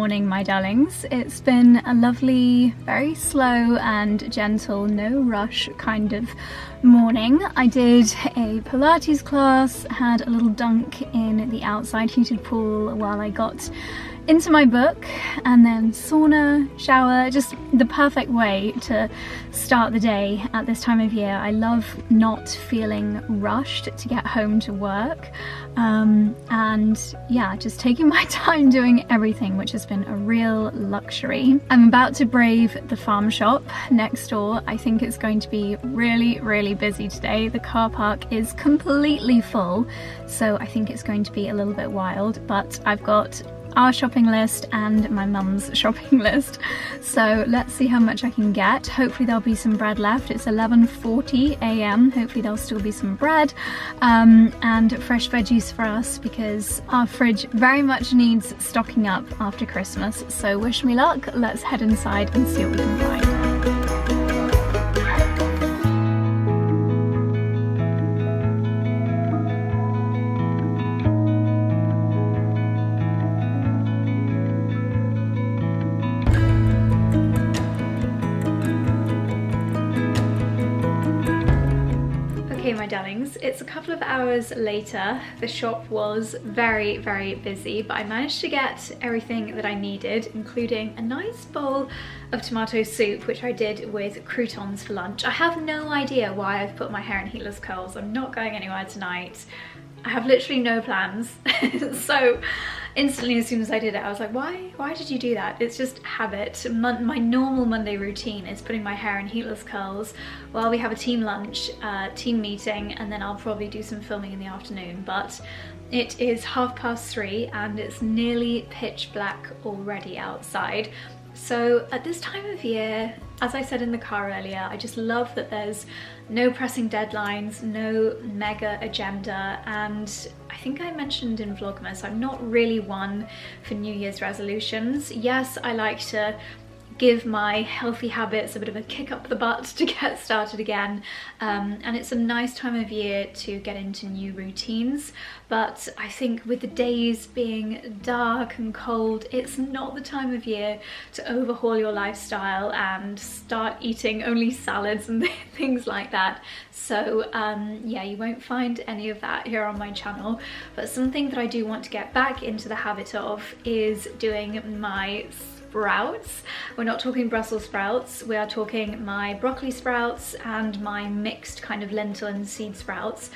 morning, my darlings. It's been a lovely, very slow and gentle, no rush kind of morning. I did a Pilates class, had a little dunk in the outside heated pool while I got into my book, and then sauna, shower, just the perfect way to start the day at this time of year. I love not feeling rushed to get home to work, and yeah, just taking my time doing everything, which has been a real luxury. I'm about to brave the farm shop next door. I think it's going to be really busy today. The car park is completely full, so I think it's going to be a little bit wild, but I've got our shopping list and my mum's shopping list, so let's see how much I can get. Hopefully there'll be some bread left. It's 11:40 a.m. Hopefully there'll still be some bread and fresh veggies for us, because our fridge very much needs stocking up after Christmas. So wish me luck. Let's head inside and see what we can find. Okay, my darlings, it's a couple of hours later. The shop was very busy, but I managed to get everything that I needed, including a nice bowl of tomato soup, which I did with croutons for lunch. I have no idea why I've put my hair in heatless curls. I'm not going anywhere tonight. I have literally no plans. So instantly, as soon as I did it, I was like, why did you do that? It's just habit. My normal Monday routine is putting my hair in heatless curls while we have a team lunch, team meeting, and then I'll probably do some filming in the afternoon. But it is 3:30 and it's nearly pitch black already outside. So at this time of year, as I said in the car earlier, I just love that there's no pressing deadlines, no mega agenda, and I think I mentioned in Vlogmas, I'm not really one for New Year's resolutions. Yes, I like to give my healthy habits a bit of a kick up the butt to get started again, and it's a nice time of year to get into new routines, but I think with the days being dark and cold, it's not the time of year to overhaul your lifestyle and start eating only salads and things like that. So yeah, you won't find any of that here on my channel, but something that I do want to get back into the habit of is doing my sprouts. We're not talking Brussels sprouts, we are talking my broccoli sprouts and my mixed kind of lentil and seed sprouts.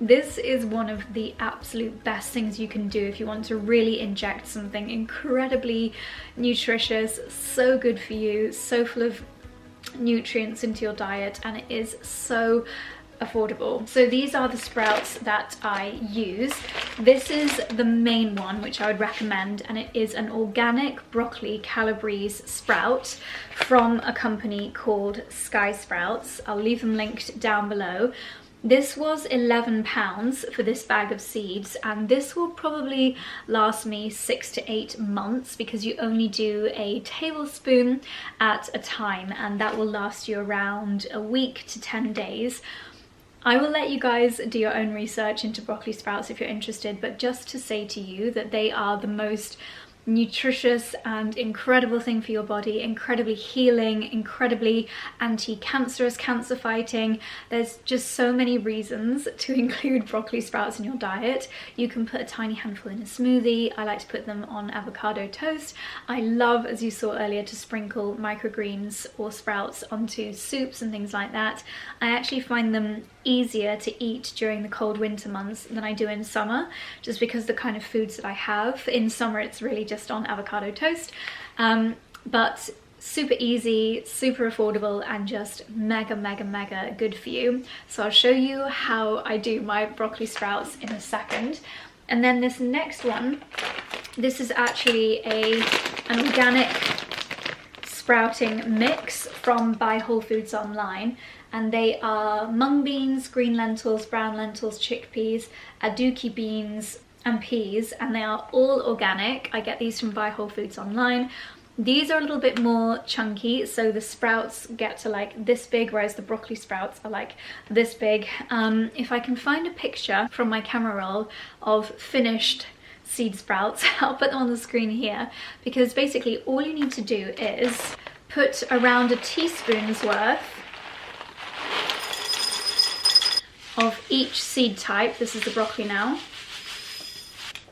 This is one of the absolute best things you can do if you want to really inject something incredibly nutritious, so good for you, so full of nutrients into your diet, and it is so affordable. So these are the sprouts that I use. This is the main one, which I would recommend, and it is an organic broccoli Calabrese sprout from a company called Sky Sprouts. I'll leave them linked down below. This was £11 for this bag of seeds, and this will probably last me 6 to 8 months because you only do a tablespoon at a time, and that will last you around a week to 10 days. I will let you guys do your own research into broccoli sprouts if you're interested, but just to say to you that they are the most nutritious and incredible thing for your body, incredibly healing, incredibly anti-cancerous, cancer fighting. There's just so many reasons to include broccoli sprouts in your diet. You can put a tiny handful in a smoothie. I like to put them on avocado toast. I love, as you saw earlier, to sprinkle microgreens or sprouts onto soups and things like that. I actually find them easier to eat during the cold winter months than I do in summer, just because the kind of foods that I have. In summer it's really just on avocado toast, but super easy, super affordable, and just mega good for you. So I'll show you how I do my broccoli sprouts in a second. And then this next one, this is actually an organic sprouting mix from Buy Whole Foods Online, and they are mung beans, green lentils, brown lentils, chickpeas, aduki beans and peas, and they are all organic. I get these from Buy Whole Foods Online. These are a little bit more chunky, so the sprouts get to like this big, whereas the broccoli sprouts are like this big. If I can find a picture from my camera roll of finished seed sprouts. I'll put them on the screen here, because basically all you need to do is put around a teaspoon's worth of each seed type, this is the broccoli now,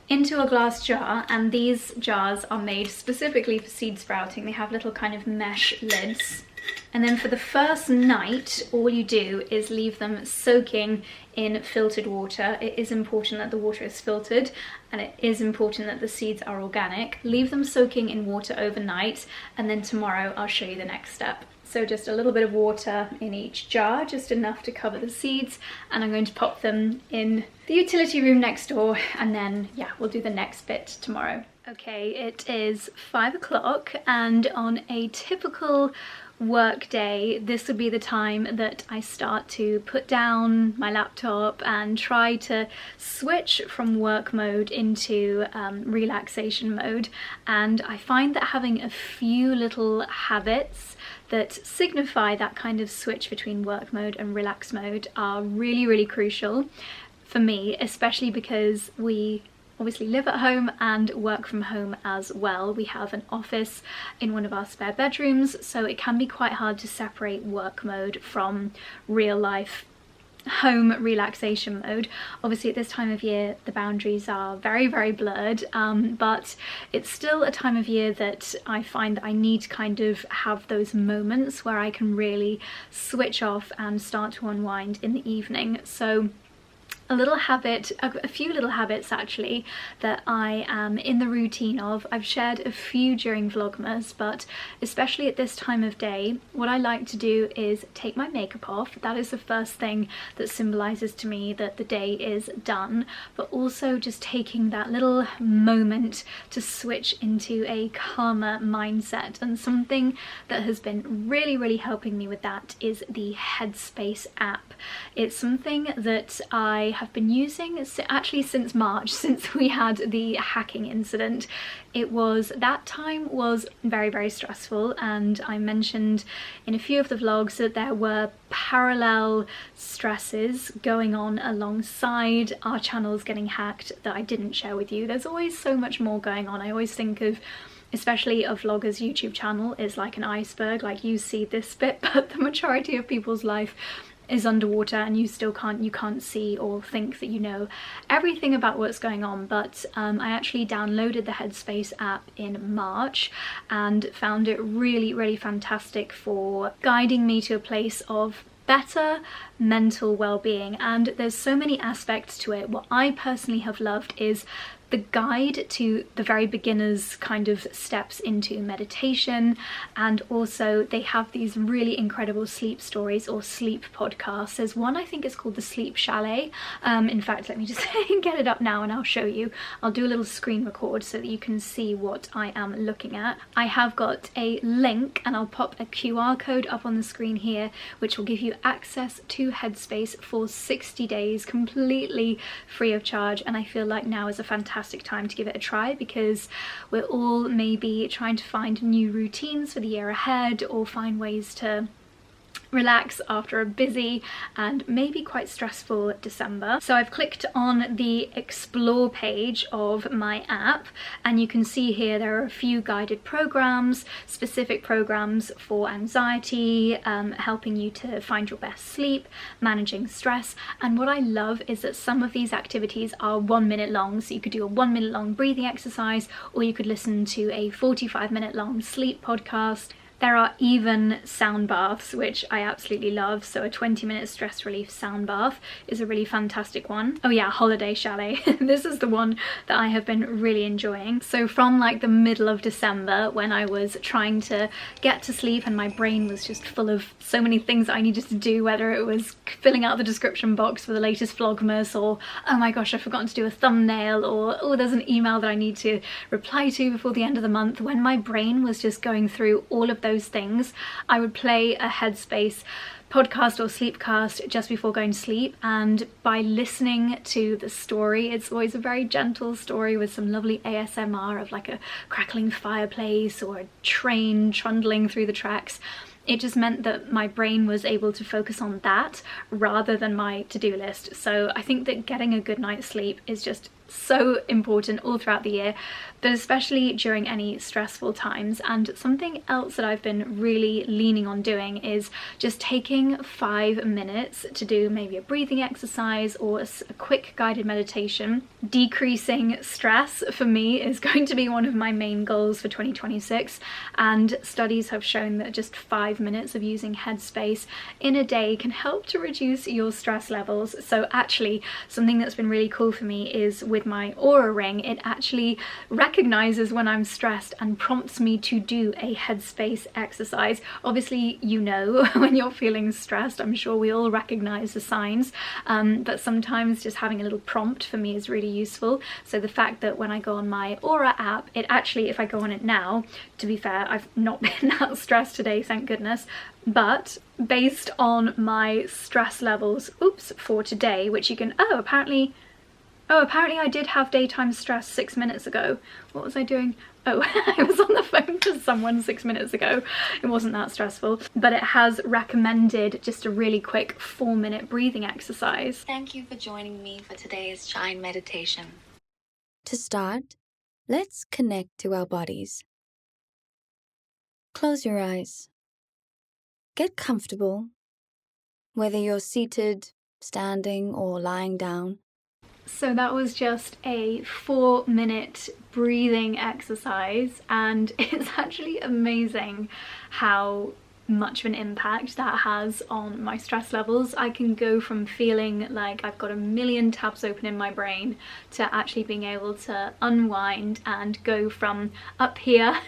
into a glass jar, and these jars are made specifically for seed sprouting. They have little kind of mesh lids. And then for the first night, all you do is leave them soaking in filtered water. It is important that the water is filtered, and it is important that the seeds are organic. Leave them soaking in water overnight, and then tomorrow I'll show you the next step. So just a little bit of water in each jar, just enough to cover the seeds, and I'm going to pop them in the utility room next door, and then yeah, we'll do the next bit tomorrow. Okay, it is 5 o'clock, and on a typical work day, this would be the time that I start to put down my laptop and try to switch from work mode into relaxation mode. And I find that having a few little habits that signify that kind of switch between work mode and relax mode are really, really crucial for me, especially because we obviously live at home and work from home as well. We have an office in one of our spare bedrooms, so it can be quite hard to separate work mode from real life home relaxation mode. Obviously at this time of year the boundaries are very, very blurred, but it's still a time of year that I find that I need to kind of have those moments where I can really switch off and start to unwind in the evening. So a few little habits actually that I am in the routine of. I've shared a few during Vlogmas, but especially at this time of day, what I like to do is take my makeup off. That is the first thing that symbolises to me that the day is done, but also just taking that little moment to switch into a calmer mindset. And something that has been really, really helping me with that is the Headspace app. It's something that I have been using actually since March, since we had the hacking incident. That time was very, very stressful, and I mentioned in a few of the vlogs that there were parallel stresses going on alongside our channels getting hacked that I didn't share with you. There's always so much more going on. I always think of, especially a vlogger's YouTube channel is like an iceberg, like you see this bit, but the majority of people's life is underwater, and you can't see or think that you know everything about what's going on. But I actually downloaded the Headspace app in March and found it really, really fantastic for guiding me to a place of better mental well-being. And there's so many aspects to it. What I personally have loved is the guide to the very beginners kind of steps into meditation, and also they have these really incredible sleep stories or sleep podcasts. There's one, I think it's called the Sleep Chalet. In fact, let me just get it up now and I'll show you. I'll do a little screen record so that you can see what I am looking at. I have got a link, and I'll pop a QR code up on the screen here, which will give you access to Headspace for 60 days completely free of charge. And I feel like now is a fantastic time to give it a try, because we're all maybe trying to find new routines for the year ahead, or find ways to relax after a busy and maybe quite stressful December. So I've clicked on the explore page of my app, and you can see here there are a few guided programs, specific programs for anxiety, helping you to find your best sleep, managing stress. And what I love is that some of these activities are 1 minute long, so you could do a 1 minute long breathing exercise, or you could listen to a 45-minute long sleep podcast. There are even sound baths, which I absolutely love. So a 20-minute stress relief sound bath is a really fantastic one. Oh yeah, holiday chalet. This is the one that I have been really enjoying. So from like the middle of December, when I was trying to get to sleep and my brain was just full of so many things that I needed to do, whether it was filling out the description box for the latest Vlogmas, or oh my gosh, I've forgotten to do a thumbnail, or oh, there's an email that I need to reply to before the end of the month. When my brain was just going through all of those things, I would play a Headspace podcast or sleepcast just before going to sleep, and by listening to the story, it's always a very gentle story with some lovely ASMR of like a crackling fireplace or a train trundling through the tracks. it just meant that my brain was able to focus on that rather than my to-do list. So I think that getting a good night's sleep is just so important all throughout the year, but especially during any stressful times. And something else that I've been really leaning on doing is just taking 5 minutes to do maybe a breathing exercise or a quick guided meditation. Decreasing stress for me is going to be one of my main goals for 2026, and studies have shown that just 5 minutes of using Headspace in a day can help to reduce your stress levels. So actually something that's been really cool for me is with my Oura ring, it actually recognizes when I'm stressed and prompts me to do a Headspace exercise. Obviously, you know, when you're feeling stressed, I'm sure we all recognize the signs, but sometimes just having a little prompt for me is really useful. So the fact that when I go on my Oura app, it actually, if I go on it now, to be fair, I've not been that stressed today, thank goodness, but based on my stress levels, for today, which you can, apparently I did have daytime stress 6 minutes ago. What was I doing? Oh, I was on the phone to someone 6 minutes ago. It wasn't that stressful, but it has recommended just a really quick 4-minute breathing exercise. Thank you for joining me for today's Shine meditation. To start, let's connect to our bodies. Close your eyes. Get comfortable, whether you're seated, standing, or lying down. So that was just a 4-minute breathing exercise, and it's actually amazing how much of an impact that has on my stress levels. I can go from feeling like I've got a million tabs open in my brain to actually being able to unwind and go from up here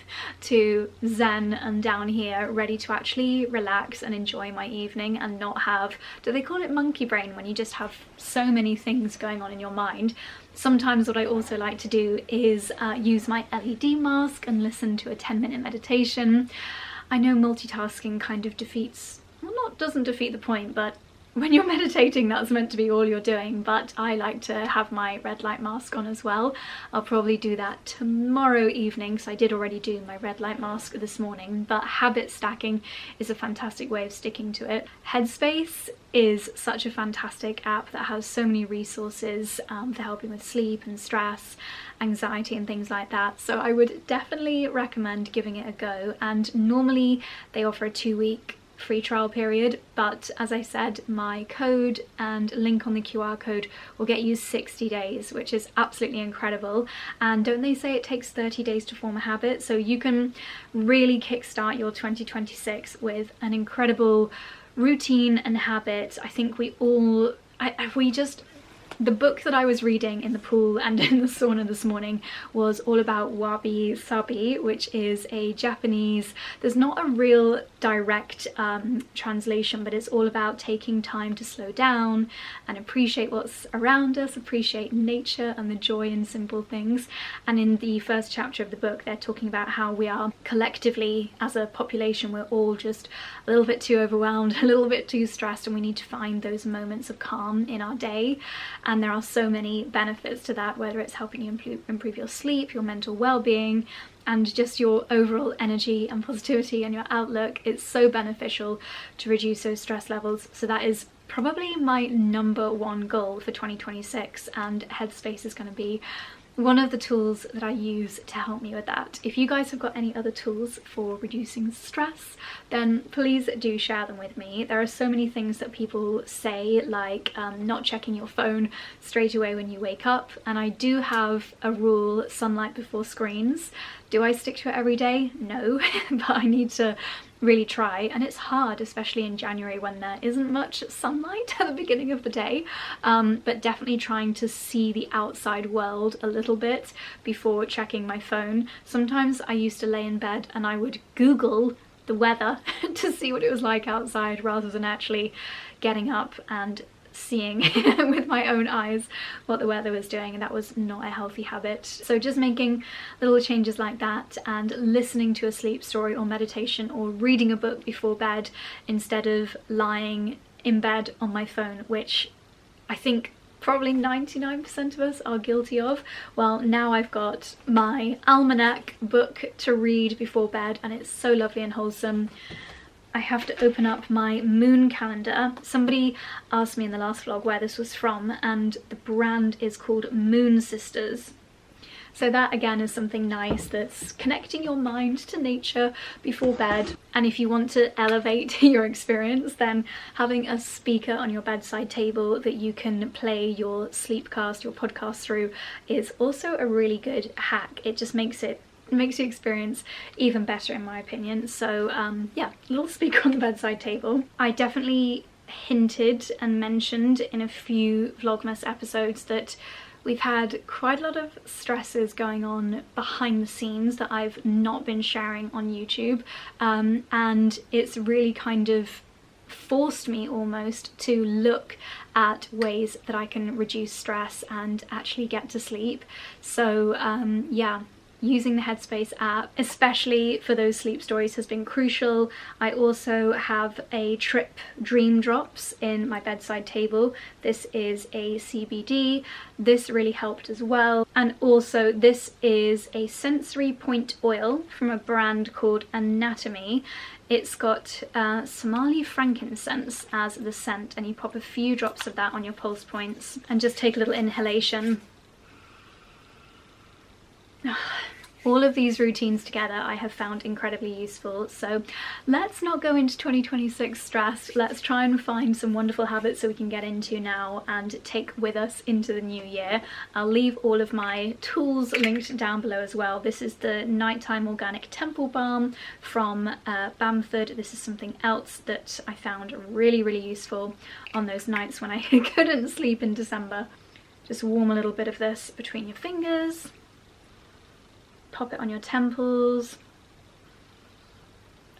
to zen and down here, ready to actually relax and enjoy my evening and not have, do they call it monkey brain, when you just have so many things going on in your mind. Sometimes what I also like to do is use my LED mask and listen to a 10-minute meditation. I know multitasking kind of doesn't defeat the point, but when you're meditating, that's meant to be all you're doing. But I like to have my red light mask on as well. I'll probably do that tomorrow evening, so I did already do my red light mask this morning, but habit stacking is a fantastic way of sticking to it. Headspace is such a fantastic app that has so many resources for helping with sleep and stress, anxiety and things like that. So I would definitely recommend giving it a go, and normally they offer a 2-week free trial period, but as I said, my code and link on the QR code will get you 60 days, which is absolutely incredible. And don't they say it takes 30 days to form a habit? So you can really kickstart your 2026 with an incredible routine and habit. I think the book that I was reading in the pool and in the sauna this morning was all about 𝑭𝒊𝒏𝒅, which is a Japanese, there's not a real direct translation, but it's all about taking time to slow down and appreciate what's around us, appreciate nature and the joy in simple things. And in the first chapter of the book, they're talking about how we are collectively, as a population, we're all just a little bit too overwhelmed, a little bit too stressed, and we need to find those moments of calm in our day. And there are so many benefits to that, whether it's helping you improve your sleep, your mental well-being, and just your overall energy and positivity and your outlook. It's so beneficial to reduce those stress levels. So that is probably my #1 goal for 2026, and Headspace is going to be one of the tools that I use to help me with that. If you guys have got any other tools for reducing stress, then please do share them with me. There are so many things that people say, like not checking your phone straight away when you wake up, and I do have a rule: sunlight before screens. Do I stick to it every day? No, but I need to really try, and it's hard, especially in January when there isn't much sunlight at the beginning of the day, but definitely trying to see the outside world a little bit before checking my phone. Sometimes I used to lay in bed and I would Google the weather to see what it was like outside, rather than actually getting up and seeing with my own eyes what the weather was doing, and that was not a healthy habit. So just making little changes like that, and listening to a sleep story or meditation or reading a book before bed instead of lying in bed on my phone, which I think probably 99% of us are guilty of. Well, now I've got my almanac book to read before bed, and it's so lovely and wholesome. I have to open up my moon calendar. Somebody asked me in the last vlog where this was from, and the brand is called Moon Sisters. So that again is something nice that's connecting your mind to nature before bed. And if you want to elevate your experience, then having a speaker on your bedside table that you can play your sleepcast, your podcast through, is also a really good hack. It just makes your experience even better, in my opinion. So yeah, little speaker on the bedside table. I definitely hinted and mentioned in a few Vlogmas episodes that we've had quite a lot of stresses going on behind the scenes that I've not been sharing on YouTube, and it's really kind of forced me almost to look at ways that I can reduce stress and actually get to sleep. So yeah, using the Headspace app, especially for those sleep stories, has been crucial. I also have a Trip Dream Drops in my bedside table. This is a CBD. This really helped as well. And also this is a sensory point oil from a brand called Anatomy. It's got Somali frankincense as the scent, and you pop a few drops of that on your pulse points and just take a little inhalation. All of these routines together I have found incredibly useful. So let's not go into 2026 stressed. Let's try and find some wonderful habits that we can get into now and take with us into the new year. I'll leave all of my tools linked down below as well. This is the Nighttime Organic Temple Balm from Bamford. This is something else that I found really, really useful on those nights when I couldn't sleep in December. Just warm a little bit of this between your fingers. Pop it on your temples.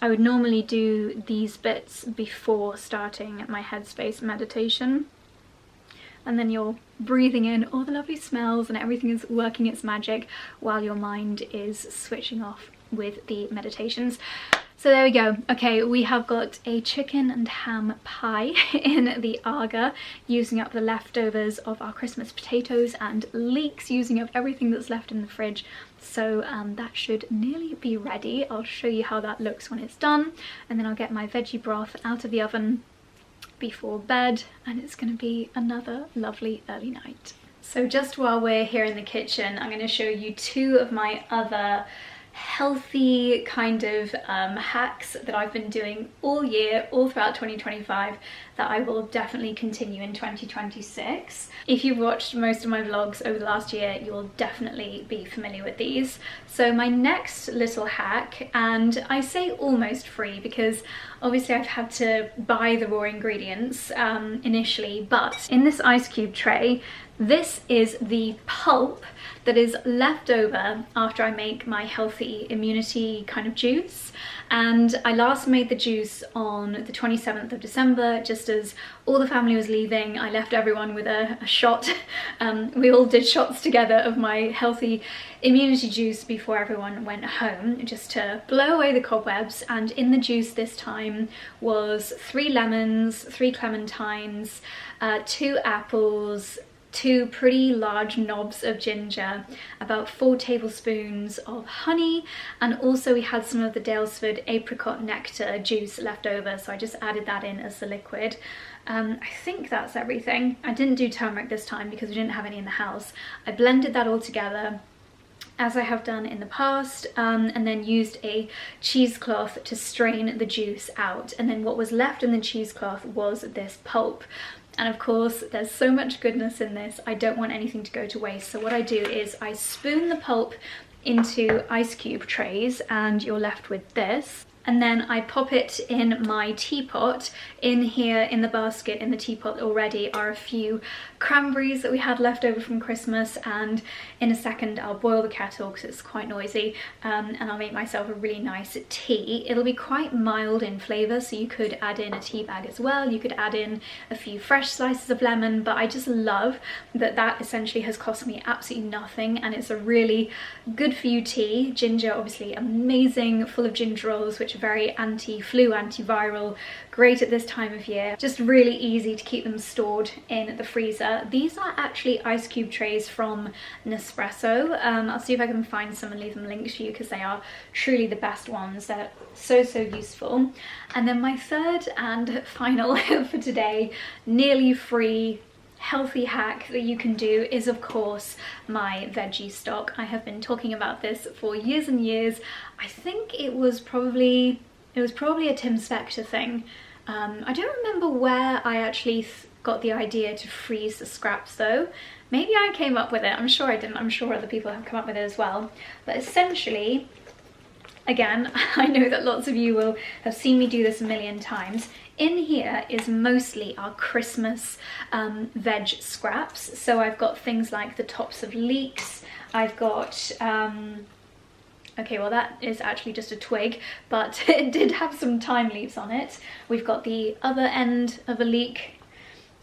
I would normally do these bits before starting my Headspace meditation. And then you're breathing in all the lovely smells and everything is working its magic while your mind is switching off with the meditations. So there we go. Okay, we have got a chicken and ham pie in the Aga, using up the leftovers of our Christmas potatoes and leeks, using up everything that's left in the fridge. So that should nearly be ready. I'll show you how that looks when it's done, and then I'll get my veggie broth out of the oven before bed, and it's going to be another lovely early night. So just while we're here in the kitchen, I'm going to show you two of my other healthy kind of hacks that I've been doing all year, all throughout 2025, that I will definitely continue in 2026. If you've watched most of my vlogs over the last year, you'll definitely be familiar with these. So my next little hack, and I say almost free because obviously I've had to buy the raw ingredients initially, but in this ice cube tray, this is the pulp that is left over after I make my healthy immunity kind of juice. And I last made the juice on the 27th of December, just as all the family was leaving. I left everyone with a shot. We all did shots together of my healthy immunity juice before everyone went home, just to blow away the cobwebs. And in the juice this time was 3 lemons, 3 clementines, 2 apples, 2 pretty large knobs of ginger, about 4 tablespoons of honey, and also we had some of the 𝑭𝒆𝒏𝒅 apricot nectar juice left over, so I just added that in as the liquid. I think that's everything. I didn't do turmeric this time because we didn't have any in the house. I blended that all together, as I have done in the past, and then used a cheesecloth to strain the juice out, and then what was left in the cheesecloth was this pulp. And of course, there's so much goodness in this, I don't want anything to go to waste. So what I do is I spoon the pulp into ice cube trays, and you're left with this. And then I pop it in my teapot. In here in the basket in the teapot already are a few cranberries that we had left over from Christmas, and in a second I'll boil the kettle because it's quite noisy, and I'll make myself a really nice tea. It'll be quite mild in flavour, so you could add in a tea bag as well. You could add in a few fresh slices of lemon, but I just love that that essentially has cost me absolutely nothing, and it's a really good for you tea. Ginger, obviously amazing, full of gingerols, which which are very anti-flu, antiviral, great at this time of year. Just really easy to keep them stored in the freezer. These are actually ice cube trays from Nespresso. I'll see if I can find some and leave them linked for you because they are truly the best ones. They're so useful. And then my third and final for today, nearly free healthy hack that you can do is of course my veggie stock. I have been talking about this for years and years. I think it was probably a Tim Spector thing. I don't remember where I actually got the idea to freeze the scraps though. Maybe I came up with it. I'm sure I didn't. I'm sure other people have come up with it as well. But essentially, again, I know that lots of you will have seen me do this a million times. In here is mostly our Christmas veg scraps. So I've got things like the tops of leeks. I've got, okay, well that is actually just a twig, but it did have some thyme leaves on it. We've got the other end of a leek.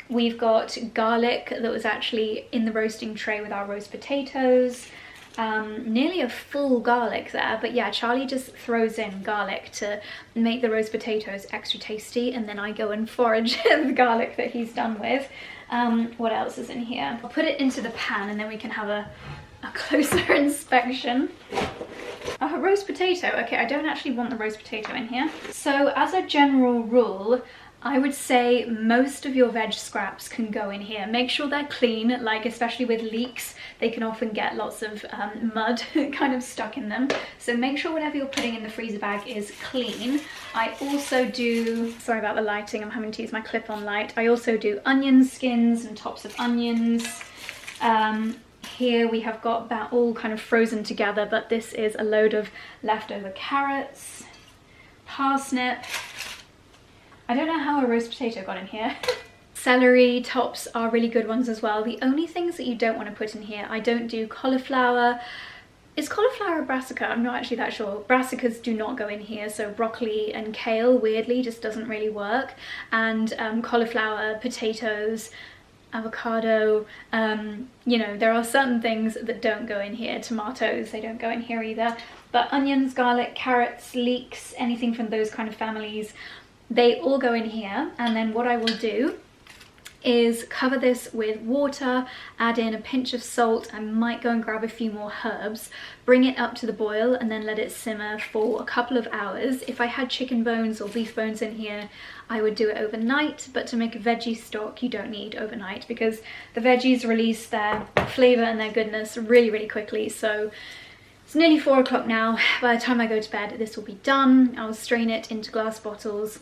We've got garlic that was actually in the roasting tray with our roast potatoes. Nearly a full garlic there, but yeah, Charlie just throws in garlic to make the roast potatoes extra tasty, and then I go and forage the garlic that he's done with. What else is in here? I'll put it into the pan and then we can have a closer inspection. Roast potato. Okay, I don't actually want the roast potato in here. So as a general rule, I would say most of your veg scraps can go in here. Make sure they're clean, like especially with leeks, they can often get lots of mud kind of stuck in them. So make sure whatever you're putting in the freezer bag is clean. I also do, sorry about the lighting, I'm having to use my clip-on light. I also do onion skins and tops of onions. Here we have got that all kind of frozen together, but this is a load of leftover carrots, parsnip. I don't know how a roast potato got in here. Celery tops are really good ones as well. The only things that you don't want to put in here, I don't do cauliflower. Is cauliflower a brassica? I'm not actually that sure. Brassicas do not go in here, so broccoli and kale, weirdly, just doesn't really work. And cauliflower, potatoes, avocado, you know, there are certain things that don't go in here. Tomatoes, they don't go in here either. But onions, garlic, carrots, leeks, anything from those kind of families, they all go in here. And then what I will do is cover this with water, add in a pinch of salt. I might go and grab a few more herbs, bring it up to the boil, and then let it simmer for a couple of hours. If I had chicken bones or beef bones in here, I would do it overnight, but to make a veggie stock, you don't need overnight because the veggies release their flavor and their goodness really quickly. So it's nearly 4 o'clock now. By the time I go to bed, this will be done. I'll strain it into glass bottles.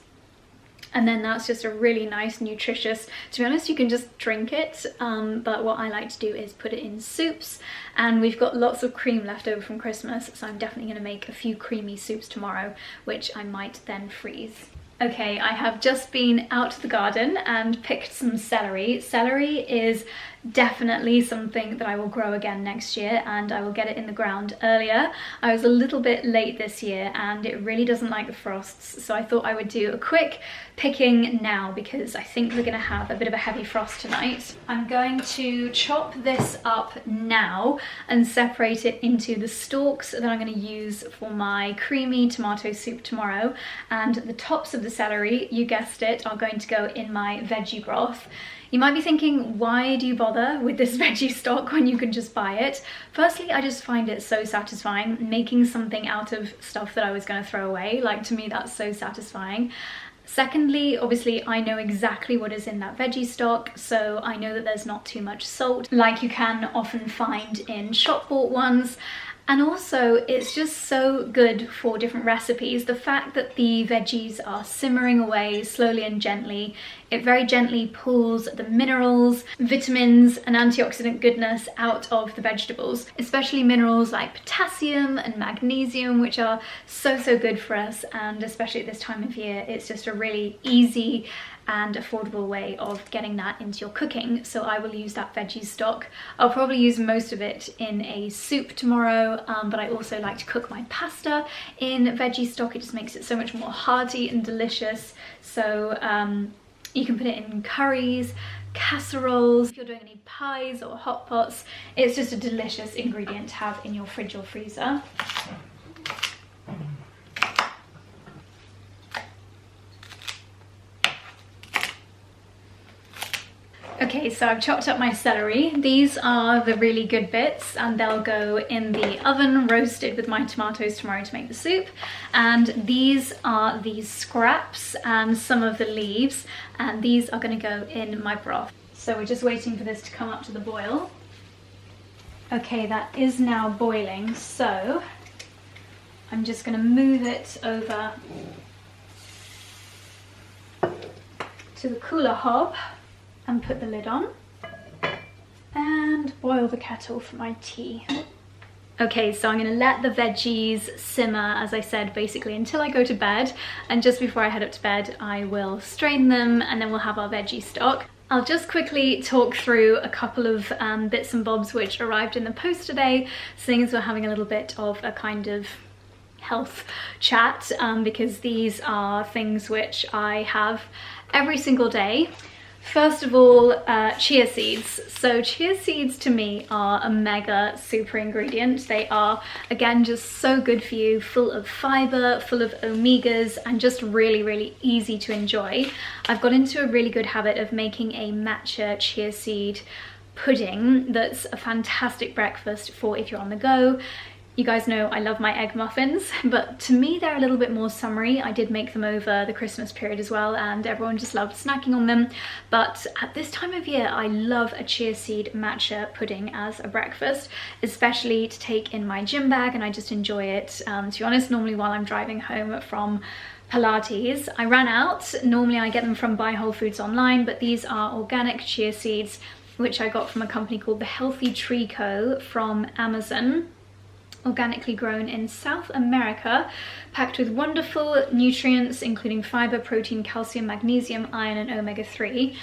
And then that's just a really nice, nutritious, to be honest, you can just drink it, but what I like to do is put it in soups, and we've got lots of cream left over from Christmas, so I'm definitely going to make a few creamy soups tomorrow, which I might then freeze. Okay, I have just been out to the garden and picked some celery. Celery is definitely something that I will grow again next year, and I will get it in the ground earlier. I was a little bit late this year and it really doesn't like the frosts, so I thought I would do a quick picking now because I think we're going to have a bit of a heavy frost tonight. I'm going to chop this up now and separate it into the stalks that I'm going to use for my creamy tomato soup tomorrow, and the tops of the celery, you guessed it, are going to go in my veggie broth. You might be thinking, why do you bother with this veggie stock when you can just buy it? Firstly, I just find it so satisfying making something out of stuff that I was going to throw away. Like, to me, that's so satisfying. Secondly, obviously, I know exactly what is in that veggie stock, so I know that there's not too much salt, like you can often find in shop-bought ones. And also, it's just so good for different recipes. The fact that the veggies are simmering away slowly and gently, it very gently pulls the minerals, vitamins and antioxidant goodness out of the vegetables, especially minerals like potassium and magnesium, which are so good for us, and especially at this time of year, it's just a really easy and affordable way of getting that into your cooking. So I will use that veggie stock. I'll probably use most of it in a soup tomorrow, but I also like to cook my pasta in veggie stock. It just makes it so much more hearty and delicious. So you can put it in curries, casseroles, if you're doing any pies or hot pots. It's just a delicious ingredient to have in your fridge or freezer. Okay, so I've chopped up my celery. These are the really good bits and they'll go in the oven roasted with my tomatoes tomorrow to make the soup. And these are the scraps and some of the leaves, and these are going to go in my broth. So we're just waiting for this to come up to the boil. Okay, that is now boiling, so I'm just going to move it over to the cooler hob and put the lid on and boil the kettle for my tea. Okay, so I'm going to let the veggies simmer, as I said, basically until I go to bed, and just before I head up to bed I will strain them and then we'll have our veggie stock. I'll just quickly talk through a couple of bits and bobs which arrived in the post today, seeing as we're having a little bit of a kind of health chat, because these are things which I have every single day. First of all, chia seeds. So chia seeds to me are a mega super ingredient. They are, again, just so good for you, full of fiber, full of omegas, and just really, really easy to enjoy. I've got into a really good habit of making a matcha chia seed pudding that's a fantastic breakfast for if you're on the go. You guys know I love my egg muffins, but to me they're a little bit more summery. I did make them over the Christmas period as well, and everyone just loved snacking on them. But at this time of year, I love a chia seed matcha pudding as a breakfast, especially to take in my gym bag, and I just enjoy it. To be honest, normally while I'm driving home from Pilates. I ran out. Normally I get them from Buy Whole Foods online, but these are organic chia seeds, which I got from a company called The Healthy Tree Co. from Amazon. Organically grown in South America, packed with wonderful nutrients including fiber, protein, calcium, magnesium, iron and omega-3.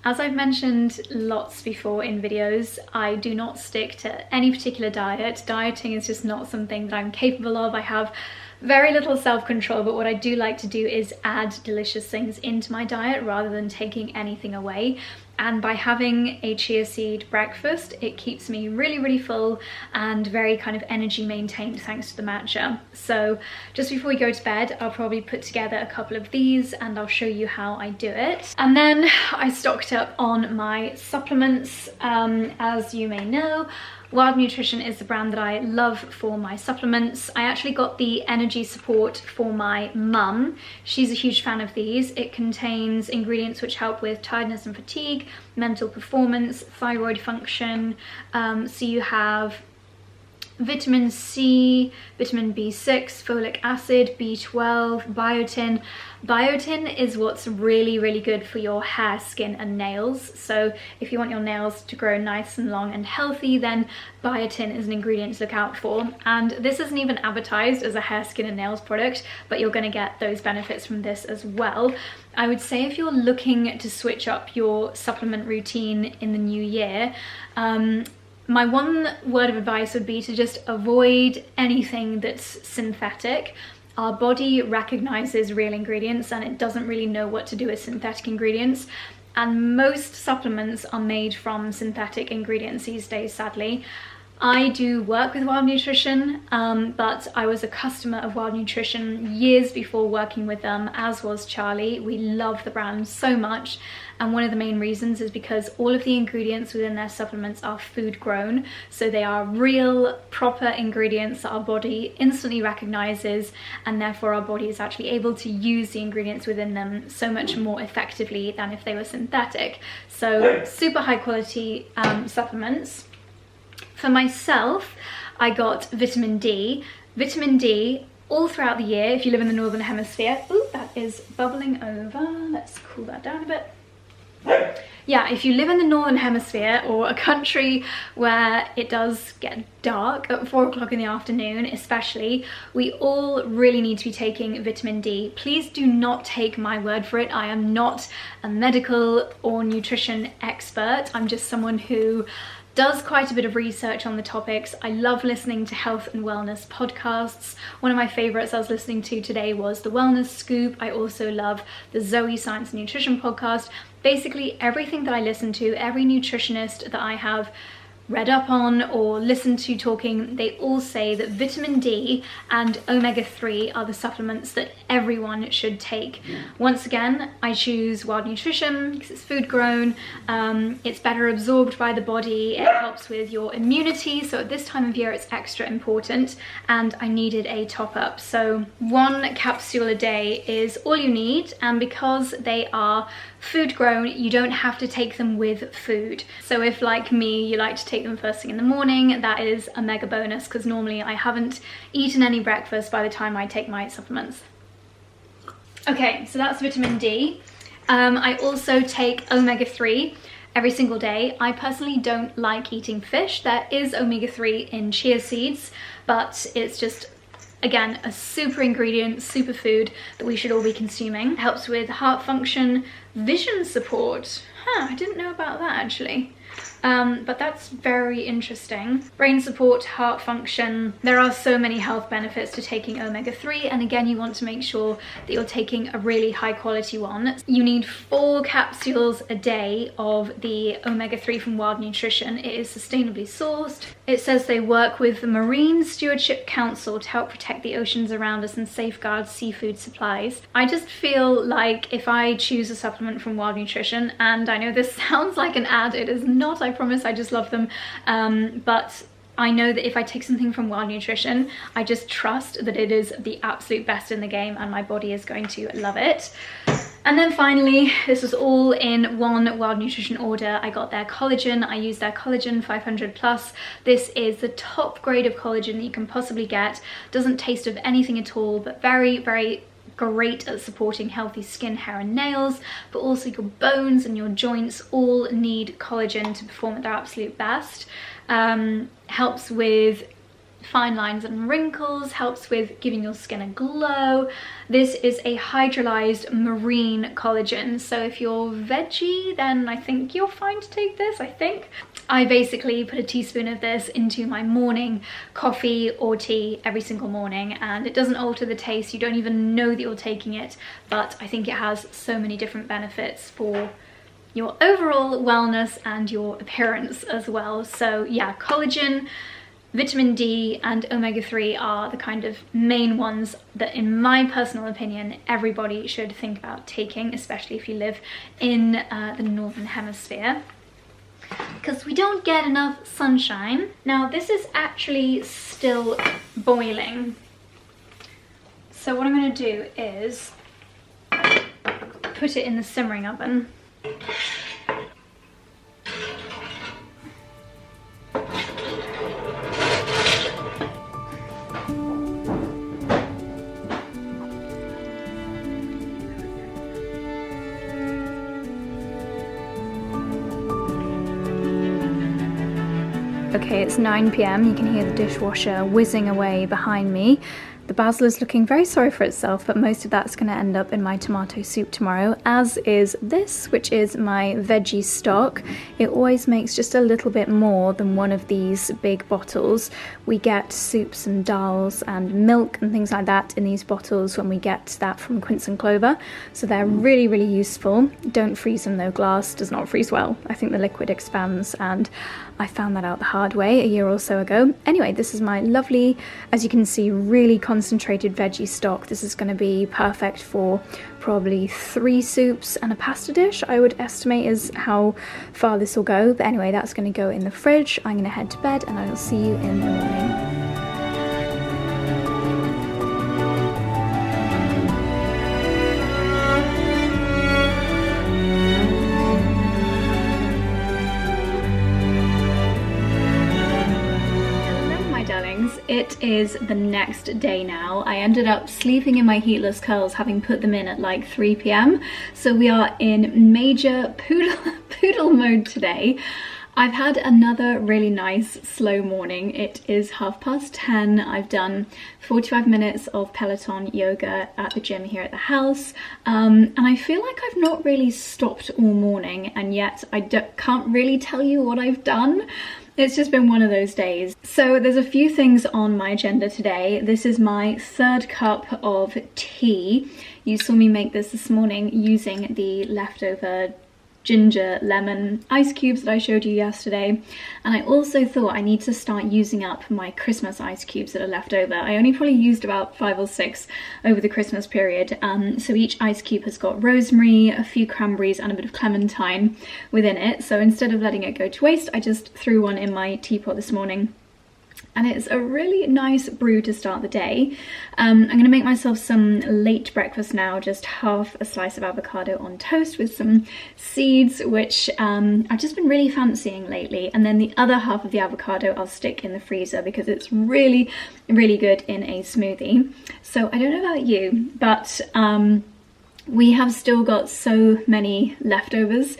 As I've mentioned lots before in videos, I do not stick to any particular diet. Dieting is just not something that I'm capable of. I have very little self-control, but what I do like to do is add delicious things into my diet rather than taking anything away. And by having a chia seed breakfast, it keeps me really, really full and very kind of energy maintained thanks to the matcha. So just before we go to bed, I'll probably put together a couple of these and I'll show you how I do it. And then I stocked up on my supplements. As you may know, Wild Nutrition is the brand that I love for my supplements. I actually got the energy support for my mum. She's a huge fan of these. It contains ingredients which help with tiredness and fatigue, mental performance, thyroid function. So you have vitamin C, vitamin B6, folic acid, B12, biotin. Biotin is what's really, really good for your hair, skin and nails. So if you want your nails to grow nice and long and healthy, then biotin is an ingredient to look out for. And this isn't even advertised as a hair, skin and nails product, but you're going to get those benefits from this as well. I would say if you're looking to switch up your supplement routine in the new year, my one word of advice would be to just avoid anything that's synthetic. Our body recognizes real ingredients and it doesn't really know what to do with synthetic ingredients. And most supplements are made from synthetic ingredients these days, sadly. I do work with Wild Nutrition, but I was a customer of Wild Nutrition years before working with them, as was Charlie. We love the brand so much, and one of the main reasons is because all of the ingredients within their supplements are food grown, so they are real, proper ingredients that our body instantly recognizes, and therefore our body is actually able to use the ingredients within them so much more effectively than if they were synthetic. So super high quality supplements. For myself, I got vitamin D. Vitamin D all throughout the year if you live in the Northern Hemisphere. Ooh, that is bubbling over. Let's cool that down a bit. Yeah, if you live in the Northern Hemisphere or a country where it does get dark at 4 o'clock in the afternoon especially, we all really need to be taking vitamin D. Please do not take my word for it. I am not a medical or nutrition expert. I'm just someone who does quite a bit of research on the topics. I love listening to health and wellness podcasts. One of my favorites I was listening to today was The Wellness Scoop. I also love the Zoe Science and Nutrition podcast. Basically everything that I listen to, every nutritionist that I have read up on or listened to talking, they all say that vitamin D and omega-3 are the supplements that everyone should take. Once again, I choose Wild Nutrition because it's food grown, it's better absorbed by the body, it helps with your immunity, so at this time of year it's extra important, and I needed a top up. So 1 capsule a day is all you need, and because they are food grown, you don't have to take them with food. So if, like me, you like to take them first thing in the morning, that is a mega bonus, because normally I haven't eaten any breakfast by the time I take my supplements. Okay, so that's vitamin D. I also take omega-3 every single day. I personally don't like eating fish. There is omega-3 in chia seeds, but it's just, again, a super ingredient, super food that we should all be consuming. It helps with heart function, vision support. I didn't know about that actually. But that's very interesting. Brain support, heart function. There are so many health benefits to taking omega-3, and again, you want to make sure that you're taking a really high quality one. You need 4 capsules a day of the omega-3 from Wild Nutrition. It is sustainably sourced. It says they work with the Marine Stewardship Council to help protect the oceans around us and safeguard seafood supplies. I just feel like if I choose a supplement from Wild Nutrition, and I know this sounds like an ad, it is not, I promise, I just love them, but I know that if I take something from Wild Nutrition, I just trust that it is the absolute best in the game and my body is going to love it. And then finally, this was all in 1 Wild Nutrition order. I got their collagen. I use their collagen 500+. This is the top grade of collagen that you can possibly get. Doesn't taste of anything at all, but very, very great at supporting healthy skin, hair and nails, but also your bones and your joints all need collagen to perform at their absolute best. Helps with fine lines and wrinkles, helps with giving your skin a glow. This is a hydrolyzed marine collagen, so if you're veggie, then I think you're fine to take this, I think. I basically put a teaspoon of this into my morning coffee or tea every single morning, and it doesn't alter the taste. You don't even know that you're taking it, but I think it has so many different benefits for your overall wellness and your appearance as well. So yeah, collagen, vitamin D and omega-3 are the kind of main ones that, in my personal opinion, everybody should think about taking, especially if you live in the Northern Hemisphere, because we don't get enough sunshine. Now this is actually still boiling, so what I'm going to do is put it in the simmering oven. Okay, it's 9 PM. You can hear the dishwasher whizzing away behind me. The basil is looking very sorry for itself, but most of that's going to end up in my tomato soup tomorrow, as is this, which is my veggie stock. It always makes just a little bit more than one of these big bottles. We get soups and dals and milk and things like that in these bottles when we get that from Quince and Clover, so they're really, really useful. Don't freeze them though, glass does not freeze well. I think the liquid expands, and I found that out the hard way a year or so ago. Anyway, this is my lovely, as you can see, really concentrated veggie stock. This is going to be perfect for probably 3 soups and a pasta dish, I would estimate, is how far this will go. But anyway, that's going to go in the fridge. I'm going to head to bed and I will see you in the morning. It is the next day now. I ended up sleeping in my heatless curls, having put them in at like 3 PM. So we are in major poodle mode today. I've had another really nice slow morning. It is 10:30. I've done 45 minutes of Peloton yoga at the gym here at the house. And I feel like I've not really stopped all morning, and yet I can't really tell you what I've done. It's just been one of those days. So there's a few things on my agenda today. This is my 3rd cup of tea. You saw me make this morning using the leftover ginger lemon ice cubes that I showed you yesterday, and I also thought I need to start using up my Christmas ice cubes that are left over. I only probably used about 5 or 6 over the Christmas period, so each ice cube has got rosemary, a few cranberries and a bit of clementine within it. So instead of letting it go to waste, I just threw one in my teapot this morning. And it's a really nice brew to start the day. I'm going to make myself some late breakfast now, just half a slice of avocado on toast with some seeds, which I've just been really fancying lately. And then the other half of the avocado I'll stick in the freezer because it's really, really good in a smoothie. So I don't know about you, but we have still got so many leftovers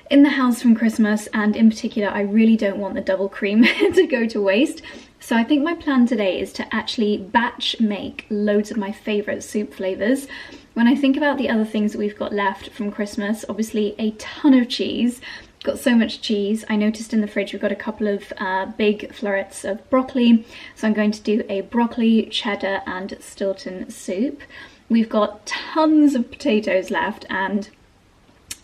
in the house from Christmas, and in particular I really don't want the double cream to go to waste. So I think my plan today is to actually batch make loads of my favourite soup flavours. When I think about the other things that we've got left from Christmas, obviously a ton of cheese. Got so much cheese. I noticed in the fridge we've got a couple of big florets of broccoli, so I'm going to do a broccoli, cheddar and Stilton soup. We've got tons of potatoes left, and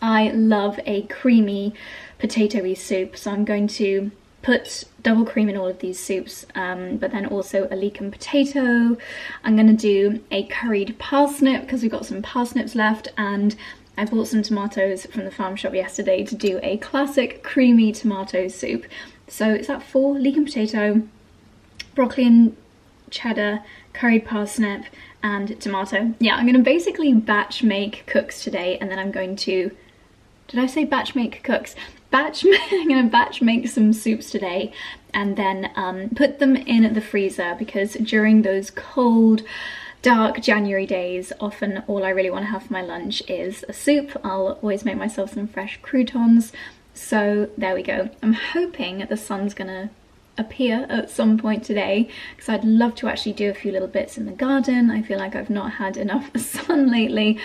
I love a creamy potatoey soup, so I'm going to put double cream in all of these soups, but then also a 𝑙 potato. I'm going to do a curried parsnip because we've got some parsnips left, and I bought some tomatoes from the farm shop yesterday to do a classic creamy tomato soup. So it's that 4 𝑙 potato, broccoli and cheddar, curried parsnip and tomato. Yeah, I'm going to basically batch make cooks today, and then I'm going to... Did I say batch make cooks? I'm going to batch make some soups today, and then put them in the freezer, because during those cold, dark January days, often all I really want to have for my lunch is a soup. I'll always make myself some fresh croutons. So there we go. I'm hoping the sun's going to appear at some point today, because I'd love to actually do a few little bits in the garden. I feel like I've not had enough sun lately.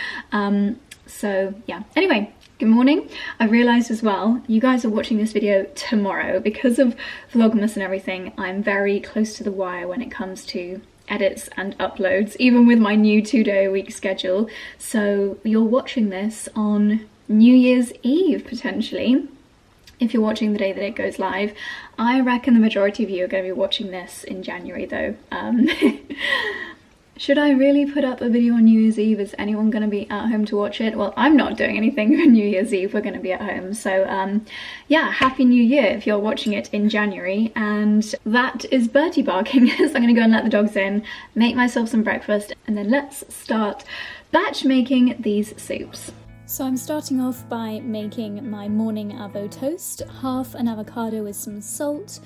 So yeah, anyway. Good morning. I realised as well, you guys are watching this video tomorrow. Because of Vlogmas and everything, I'm very close to the wire when it comes to edits and uploads, even with my new 2-day-a-week schedule. So you're watching this on New Year's Eve, potentially, if you're watching the day that it goes live. I reckon the majority of you are going to be watching this in January though. Should I really put up a video on New Year's Eve? Is anyone going to be at home to watch it? Well, I'm not doing anything for New Year's Eve. We're going to be at home. So yeah, Happy New Year if you're watching it in January. And that is Bertie barking. So I'm going to go and let the dogs in, make myself some breakfast, and then let's start batch making these soups. So I'm starting off by making my morning avo toast, half an avocado with some salt,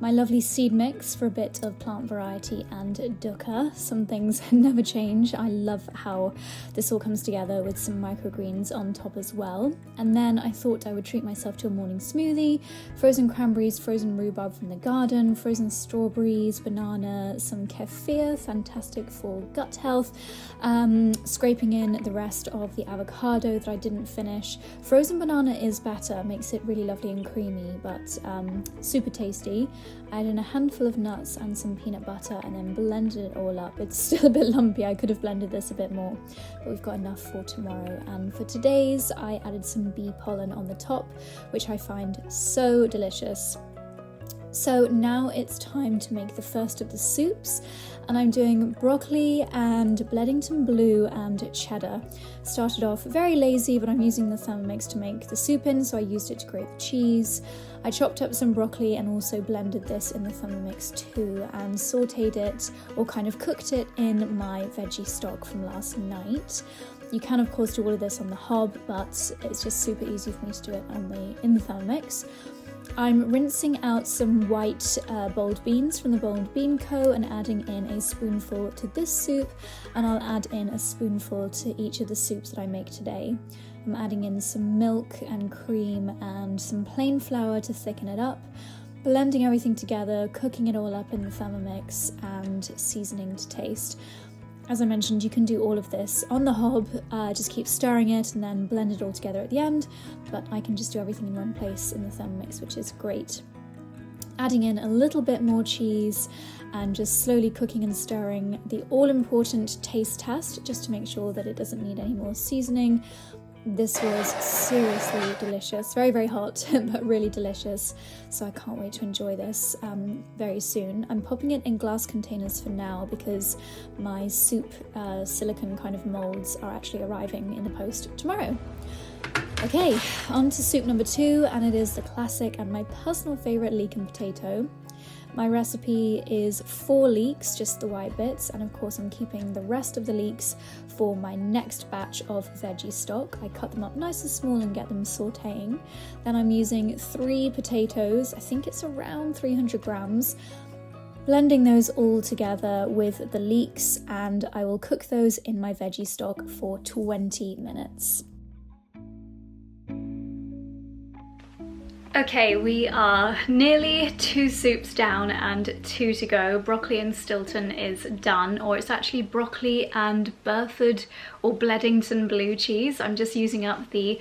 my lovely seed mix for a bit of plant variety and dukkha. Some things never change. I love how this all comes together with some microgreens on top as well. And then I thought I would treat myself to a morning smoothie: frozen cranberries, frozen rhubarb from the garden, frozen strawberries, banana, some kefir, fantastic for gut health, scraping in the rest of the avocado that I didn't finish. Frozen banana is better, makes it really lovely and creamy, but super tasty. I added in a handful of nuts and some peanut butter and then blended it all up. It's still a bit lumpy, I could have blended this a bit more, but we've got enough for tomorrow. And for today's, I added some bee pollen on the top, which I find so delicious. So now it's time to make the first of the soups, and I'm doing broccoli and Bleddington blue and cheddar. Started off very lazy, but I'm using the Thermomix to make the soup in, so I used it to grate the cheese. I chopped up some broccoli and also blended this in the Thermomix too, and sauteed it, or kind of cooked it, in my veggie stock from last night. You can of course do all of this on the hob, but it's just super easy for me to do it in the Thermomix. I'm rinsing out some white boiled beans from the Boiled Bean Co. and adding in a spoonful to this soup, and I'll add in a spoonful to each of the soups that I make today. I'm adding in some milk and cream and some plain flour to thicken it up, blending everything together, cooking it all up in the Thermomix, and seasoning to taste. As I mentioned, you can do all of this on the hob, just keep stirring it and then blend it all together at the end, but I can just do everything in one place in the Thermomix, which is great. Adding in a little bit more cheese and just slowly cooking and stirring. The all-important taste test, just to make sure that it doesn't need any more seasoning. This was seriously delicious, very, very hot, but really delicious. So I can't wait to enjoy this very soon. I'm popping it in glass containers for now because my soup silicone kind of molds are actually arriving in the post tomorrow. Okay, on to soup number 2, and it is the classic and my personal favourite leek and potato. My recipe is 4 leeks, just the white bits, and of course I'm keeping the rest of the leeks for my next batch of veggie stock. I cut them up nice and small and get them sautéing. Then I'm using 3 potatoes, I think it's around 300 grams, blending those all together with the leeks, and I will cook those in my veggie stock for 20 minutes. Okay, we are nearly 2 soups down and 2 to go. Broccoli and Stilton is done, or it's actually broccoli and Burford or Bledington blue cheese. I'm just using up the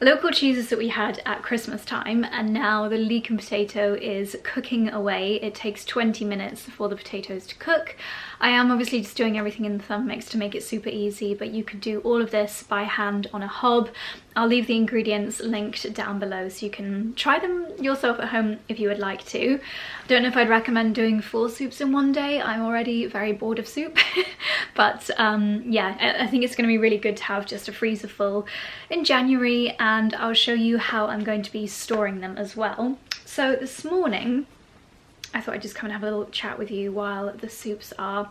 local cheeses that we had at Christmas time, and now the leek and potato is cooking away. It takes 20 minutes for the potatoes to cook. I am obviously just doing everything in the Thermomix to make it super easy, but you could do all of this by hand on a hob. I'll leave the ingredients linked down below so you can try them yourself at home if you would like to. Don't know if I'd recommend doing 4 soups in one day. I'm already very bored of soup. But yeah, I think it's going to be really good to have just a freezer full in January, and I'll show you how I'm going to be storing them as well. So this morning, I thought I'd just come and have a little chat with you while the soups are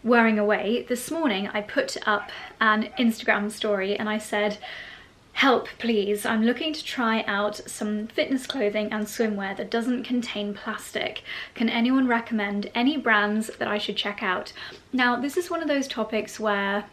wearing away. This morning I put up an Instagram story and I said, help please, I'm looking to try out some fitness clothing and swimwear that doesn't contain plastic. Can anyone recommend any brands that I should check out? Now this is one of those topics where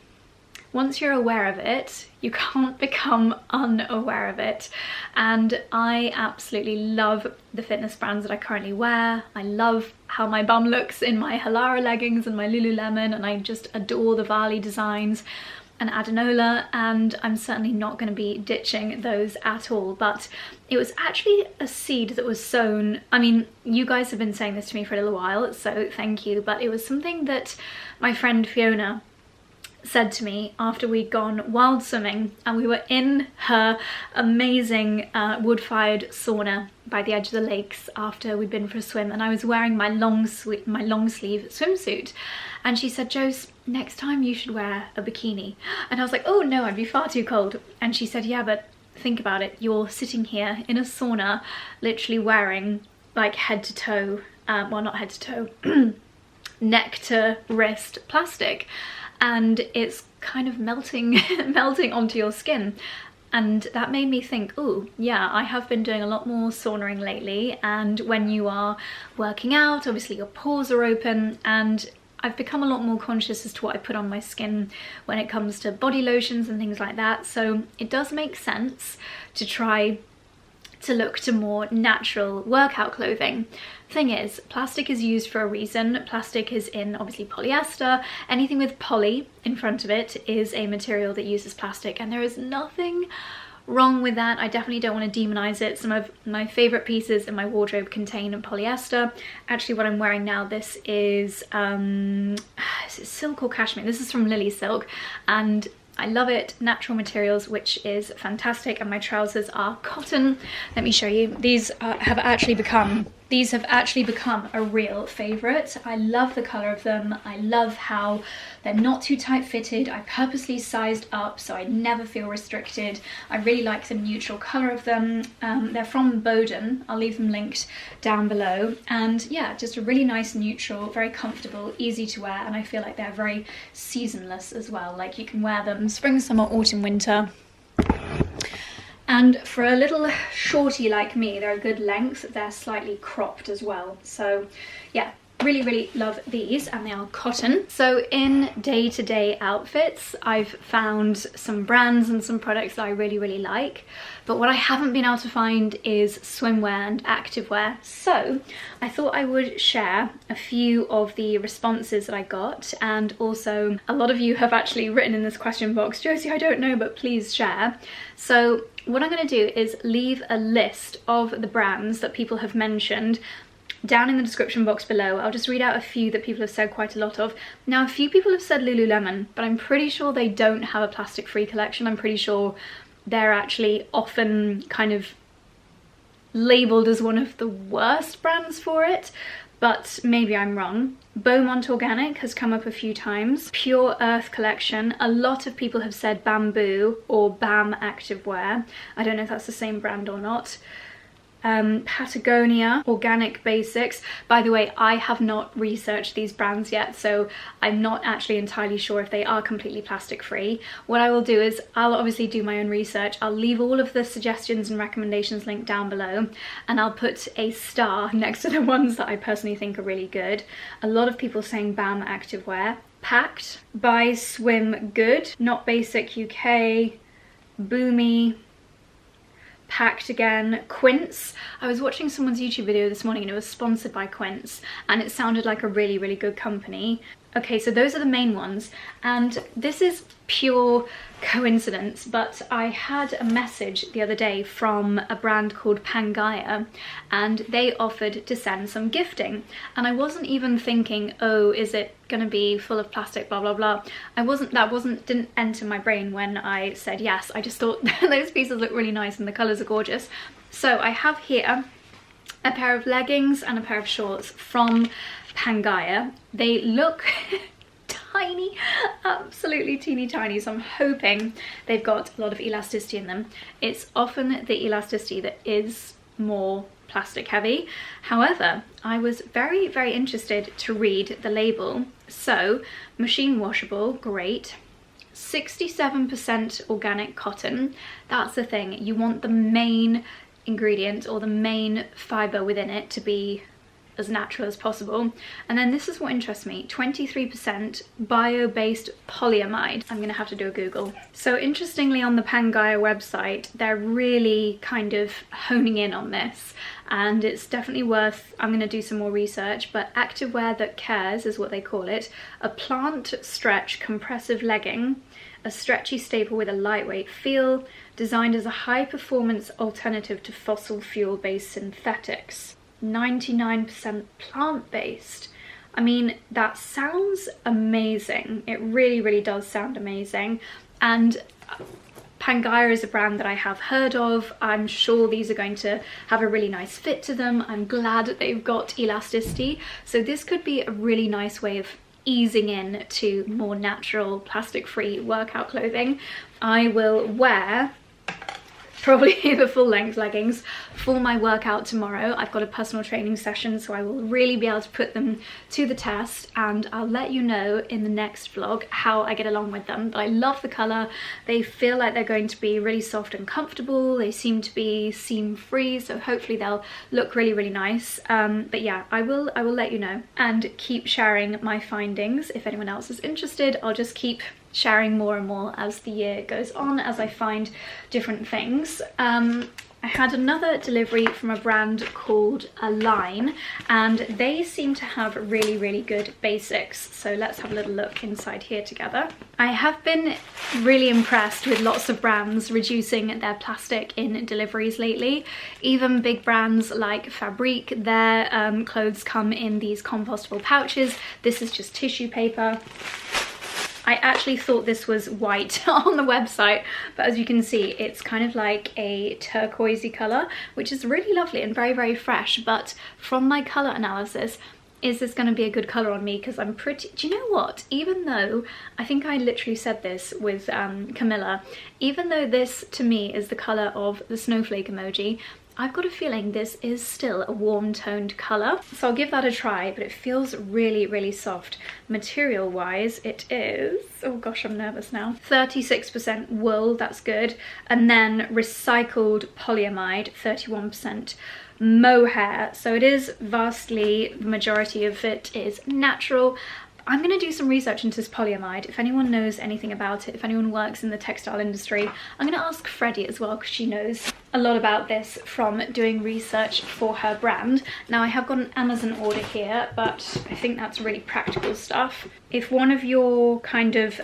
once you're aware of it, you can't become unaware of it. And I absolutely love the fitness brands that I currently wear. I love how my bum looks in my 𝑭𝒊𝒏𝒅 leggings and my Lululemon, and I just adore the 𝑭𝒊𝒏𝒅 designs and Adenola, and I'm certainly not going to be ditching those at all. But it was actually a seed that was sown. I mean, you guys have been saying this to me for a little while, so thank you, but it was something that my friend Fiona said to me after we'd gone wild swimming, and we were in her amazing wood-fired sauna by the edge of the lakes after we'd been for a swim, and I was wearing my long sleeve swimsuit, and she said, Jose, next time you should wear a bikini. And I was like, oh no, I'd be far too cold. And she said, yeah, but think about it, you're sitting here in a sauna literally wearing like head to toe, well not head to toe, neck to wrist plastic, and it's kind of melting onto your skin. And that made me think, oh yeah, I have been doing a lot more saunaing lately, and when you are working out, obviously your pores are open, and I've become a lot more conscious as to what I put on my skin when it comes to body lotions and things like that. So it does make sense to try to look to more natural workout clothing. Thing is, plastic is used for a reason. Plastic is in obviously polyester. Anything with poly in front of it is a material that uses plastic, and there is nothing wrong with that. I definitely don't want to demonize it. Some of my favorite pieces in my wardrobe contain polyester. Actually, what I'm wearing now, this is silk or cashmere. This is from Lily Silk, and I love it. Natural materials, which is fantastic. And my trousers are cotton. Let me show you. These have actually become a real favorite. I love the color of them. I love how they're not too tight fitted. I purposely sized up so I never feel restricted. I really like the neutral color of them. They're from Boden. I'll leave them linked down below. And yeah, just a really nice neutral, very comfortable, easy to wear, and I feel like they're very seasonless as well. Like you can wear them spring, summer, autumn, winter. And for a little shorty like me, they're a good length. They're slightly cropped as well. So yeah, really, really love these, and they are cotton. So in day-to-day outfits, I've found some brands and some products that I really, really like. But what I haven't been able to find is swimwear and activewear. So I thought I would share a few of the responses that I got. And also a lot of you have actually written in this question box, Josie, I don't know, but please share. So what I'm going to do is leave a list of the brands that people have mentioned down in the description box below. I'll just read out a few that people have said quite a lot of. Now, a few people have said Lululemon, but I'm pretty sure they don't have a plastic-free collection. I'm pretty sure they're actually often kind of labelled as one of the worst brands for it, but maybe I'm wrong. Beaumont Organic has come up a few times. Pure Earth collection. A lot of people have said Bamboo or BAM Activewear. I don't know if that's the same brand or not. Patagonia, Organic Basics. By the way, I have not researched these brands yet, so I'm not actually entirely sure if they are completely plastic free. What I will do is I'll obviously do my own research. I'll leave all of the suggestions and recommendations linked down below, and I'll put a star next to the ones that I personally think are really good. A lot of people saying BAM Activewear. Pact by Swim Good, Not Basic UK, Boomy, Pact again, Quince. I was watching someone's YouTube video this morning and it was sponsored by Quince and it sounded like a really, really good company. Okay, so those are the main ones, and this is pure coincidence, but I had a message the other day from a brand called Pangaea, and they offered to send some gifting, and I wasn't even thinking, oh, is it gonna be full of plastic, blah blah blah. Didn't enter my brain when I said yes. I just thought those pieces look really nice and the colours are gorgeous. So I have here a pair of leggings and a pair of shorts from Pangaea. They look tiny, absolutely teeny tiny, so I'm hoping they've got a lot of elasticity in them. It's often the elasticity that is more plastic heavy. However, I was very, very interested to read the label. So, machine washable, great. 67% organic cotton. That's the thing, you want the main ingredient or the main fibre within it to be as natural as possible. And then this is what interests me, 23% bio-based polyamide. I'm gonna have to do a Google. So interestingly, on the Pangaea website, they're really kind of honing in on this, and it's definitely worth, I'm gonna do some more research, but activewear that cares is what they call it. A plant stretch compressive legging, a stretchy staple with a lightweight feel, designed as a high performance alternative to fossil fuel based synthetics. 99% plant-based. I mean, that sounds amazing. It really, really does sound amazing. And Pangaea is a brand that I have heard of. I'm sure these are going to have a really nice fit to them. I'm glad that they've got elasticity. So this could be a really nice way of easing in to more natural, plastic-free workout clothing. I will wear probably the full length leggings for my workout tomorrow. I've got a personal training session, so I will really be able to put them to the test, and I'll let you know in the next vlog how I get along with them. But I love the colour. They feel like they're going to be really soft and comfortable. They seem to be seam free, so hopefully they'll look really, really nice. But yeah, I will let you know and keep sharing my findings. If anyone else is interested, I'll just keep sharing more and more as the year goes on, as I find different things. I had another delivery from a brand called Align, and they seem to have really, really good basics. So let's have a little look inside here together. I have been really impressed with lots of brands reducing their plastic in deliveries lately. Even big brands like Fabrique, their clothes come in these compostable pouches. This is just tissue paper. I actually thought this was white on the website, but as you can see, it's kind of like a turquoisey colour, which is really lovely and very, very fresh. But from my colour analysis, is this going to be a good colour on me? Because I'm pretty... Do you know what? Even though, I think I literally said this with Camilla, even though this to me is the colour of the snowflake emoji, I've got a feeling this is still a warm toned colour. So I'll give that a try, but it feels really, really soft. Material wise, it is, oh gosh, I'm nervous now. 36% wool, that's good. And then recycled polyamide, 31% mohair. So it is vastly, the majority of it is natural. I'm going to do some research into this polyamide. If anyone knows anything about it, if anyone works in the textile industry, I'm going to ask Freddie as well, because she knows a lot about this from doing research for her brand. Now, I have got an Amazon order here, but I think that's really practical stuff. If one of your kind of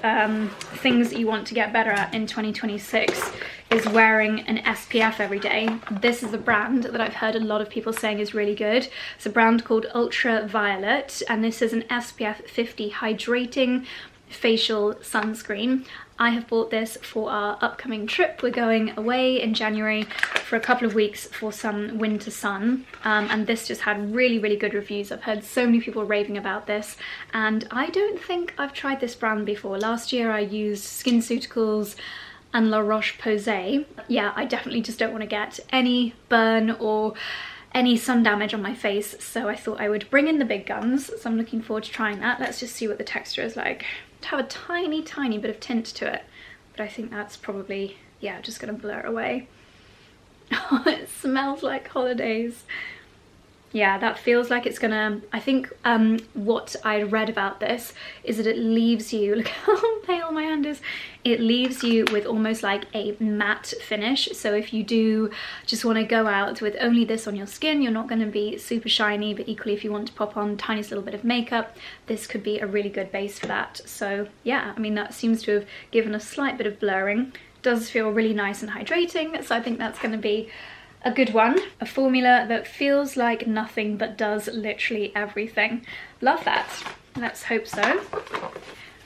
things that you want to get better at in 2026 is wearing an SPF every day, this is a brand that I've heard a lot of people saying is really good. It's a brand called Ultraviolet, and this is an SPF 50 hydrating facial sunscreen. I have bought this for our upcoming trip. We're going away in January for a couple of weeks for some winter sun, and this just had really, really good reviews. I've heard so many people raving about this, and I don't think I've tried this brand before. Last year I used SkinCeuticals and La Roche-Posay. Yeah, I definitely just don't want to get any burn or any sun damage on my face, so I thought I would bring in the big guns. So I'm looking forward to trying that. Let's just see what the texture is like. To have a tiny, tiny bit of tint to it, but I think that's probably, yeah, just gonna blur it away. Oh, it smells like holidays. Yeah, that feels like it's gonna, I think what I read about this is that it leaves you, look how pale my hand is, it leaves you with almost like a matte finish. So if you do just want to go out with only this on your skin, you're not going to be super shiny, but equally if you want to pop on tiniest little bit of makeup, this could be a really good base for that. So yeah, I mean, that seems to have given a slight bit of blurring. Does feel really nice and hydrating, so I think that's going to be a good one. A formula that feels like nothing but does literally everything. Love that. Let's hope so.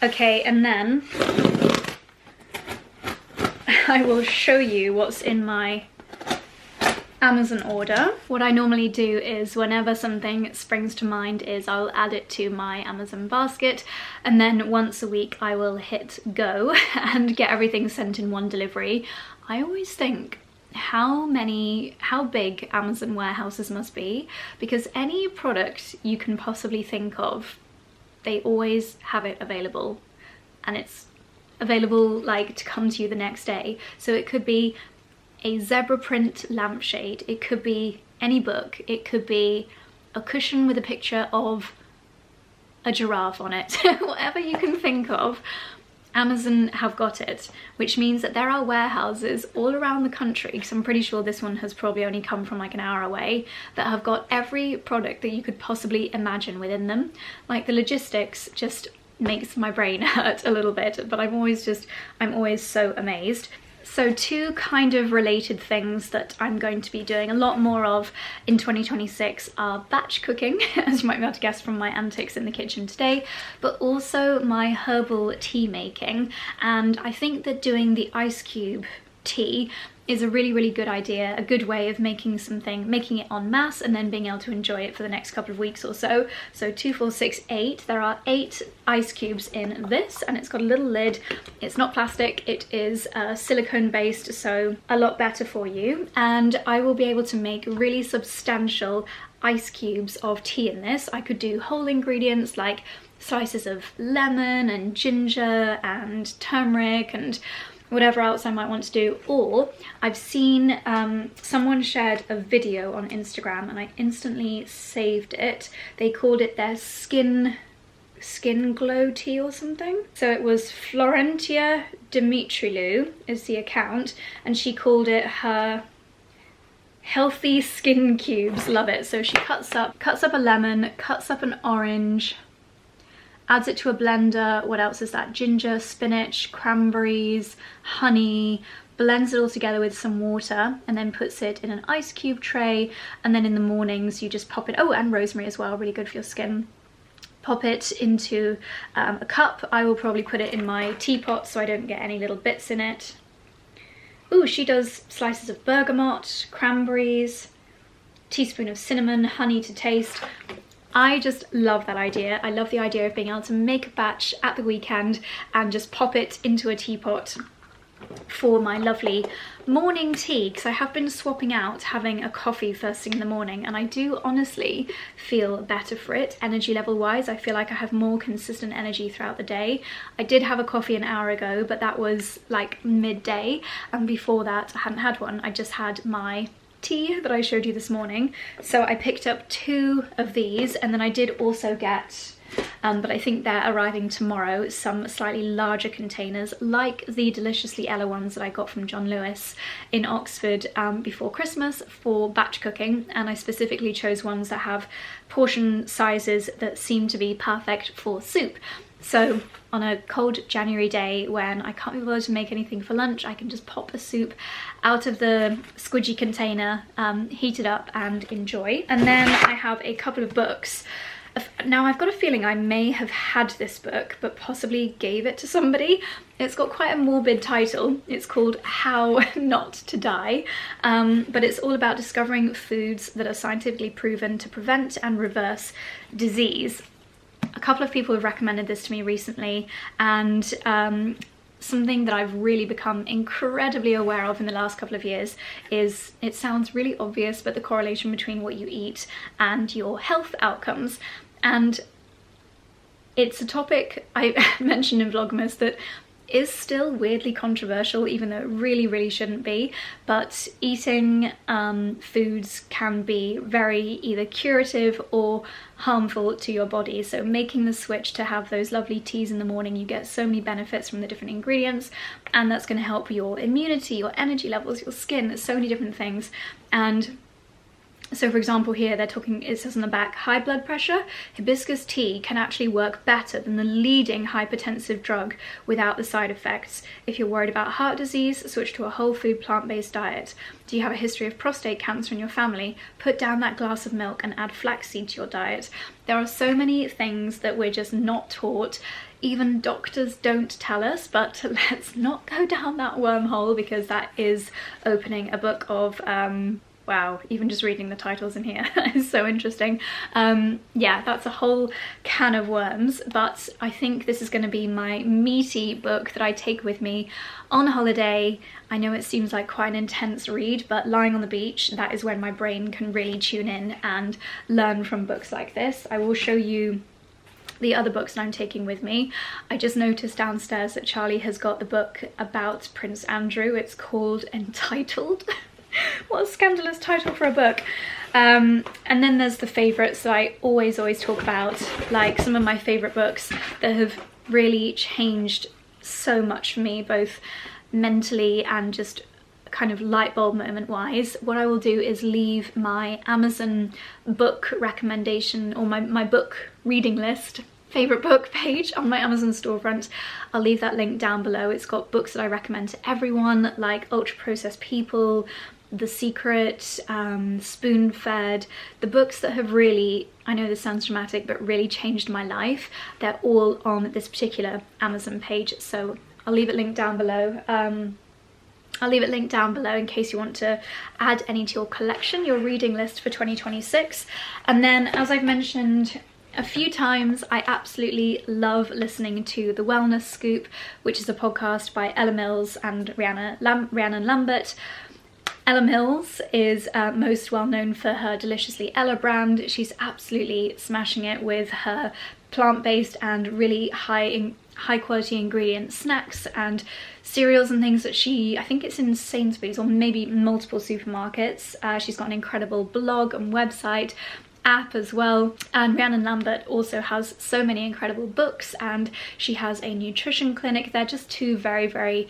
Okay, and then I will show you what's in my Amazon order. What I normally do is whenever something springs to mind is I'll add it to my Amazon basket, and then once a week I will hit go and get everything sent in one delivery. I always think how big Amazon warehouses must be, because any product you can possibly think of, they always have it available, and it's available like to come to you the next day. So it could be a zebra print lampshade, it could be any book, it could be a cushion with a picture of a giraffe on it. Whatever you can think of, Amazon have got it, which means that there are warehouses all around the country, because I'm pretty sure this one has probably only come from like an hour away, that have got every product that you could possibly imagine within them. Like, the logistics just makes my brain hurt a little bit, but I'm always so amazed. So two kind of related things that I'm going to be doing a lot more of in 2026 are batch cooking, as you might be able to guess from my antics in the kitchen today, but also my herbal tea making. And I think that doing the ice cube tea is a really, really good idea, a good way of making it en masse and then being able to enjoy it for the next couple of weeks or so. So 2, 4, 6, 8. There are 8 ice cubes in this, and it's got a little lid. It's not plastic, it is silicone based, so a lot better for you. And I will be able to make really substantial ice cubes of tea in this. I could do whole ingredients like slices of lemon and ginger and turmeric and whatever else I might want to do. Or I've seen someone shared a video on Instagram and I instantly saved it. They called it their skin glow tea or something. So it was Florentia Dimitriou is the account, and she called it her healthy skin cubes. Love it. So she cuts up a lemon, cuts up an orange, adds it to a blender. What else is that? Ginger, spinach, cranberries, honey, blends it all together with some water, and then puts it in an ice cube tray. And then in the mornings you just pop it, oh, and rosemary as well, really good for your skin. Pop it into a cup. I will probably put it in my teapot so I don't get any little bits in it. Ooh, she does slices of bergamot, cranberries, teaspoon of cinnamon, honey to taste. I just love that idea. I love the idea of being able to make a batch at the weekend and just pop it into a teapot for my lovely morning tea, because I have been swapping out having a coffee first thing in the morning, and I do honestly feel better for it energy level wise. I feel like I have more consistent energy throughout the day. I did have a coffee an hour ago, but that was like midday, and before that I hadn't had one. I just had my tea that I showed you this morning. So I picked up 2 of these, and then I did also get but I think they're arriving tomorrow, some slightly larger containers like the Deliciously Ella ones that I got from John Lewis in Oxford before Christmas for batch cooking, and I specifically chose ones that have portion sizes that seem to be perfect for soup. So on a cold January day when I can't be bothered to make anything for lunch, I can just pop a soup out of the squidgy container, heat it up and enjoy. And then I have a couple of books Now I've got a feeling I may have had this book, but possibly gave it to somebody. It's got quite a morbid title. It's called How Not to Die, but it's all about discovering foods that are scientifically proven to prevent and reverse disease. A couple of people have recommended this to me recently, and something that I've really become incredibly aware of in the last couple of years is, it sounds really obvious, but the correlation between what you eat and your health outcomes. And it's a topic I mentioned in Vlogmas that is still weirdly controversial, even though it really shouldn't be. But eating foods can be very either curative or harmful to your body. So making the switch to have those lovely teas in the morning, you get so many benefits from the different ingredients, and that's going to help your immunity, your energy levels, your skin. There's so many different things. And so for example here they're talking, it says on the back, high blood pressure, hibiscus tea can actually work better than the leading hypertensive drug without the side effects. If you're worried about heart disease, switch to a whole food plant-based diet. Do you have a history of prostate cancer in your family? Put down that glass of milk and add flaxseed to your diet. There are so many things that we're just not taught. Even doctors don't tell us, but let's not go down that wormhole, because that is opening a book of wow, even just reading the titles in here is so interesting. Yeah, that's a whole can of worms, but I think this is going to be my meaty book that I take with me on holiday. I know it seems like quite an intense read, but lying on the beach, that is when my brain can really tune in and learn from books like this. I will show you the other books that I'm taking with me. I just noticed downstairs that Charlie has got the book about Prince Andrew. It's called Entitled. What a scandalous title for a book. And then there's the favourites that I always talk about, like some of my favourite books that have really changed so much for me, both mentally and just kind of light bulb moment wise. What I will do is leave my Amazon book recommendation, or my book reading list, favourite book page on my Amazon storefront. I'll leave that link down below. It's got books that I recommend to everyone, like Ultra Processed People, The Secret, Spoon-Fed, the books that have really, I know this sounds dramatic, but really changed my life. They're all on this particular Amazon page, so I'll leave it linked down below. I'll leave it linked down below in case you want to add any to your collection, your reading list for 2026. And then, as I've mentioned a few times, I absolutely love listening to The Wellness Scoop, which is a podcast by Ella Mills and Rhiannon Lambert. Ella Mills is most well known for her Deliciously Ella brand. She's absolutely smashing it with her plant-based and really high quality ingredient snacks and cereals and things that I think it's in Sainsbury's or maybe multiple supermarkets. She's got an incredible blog and website, app as well, and Rhiannon Lambert also has so many incredible books, and she has a nutrition clinic. They're just two very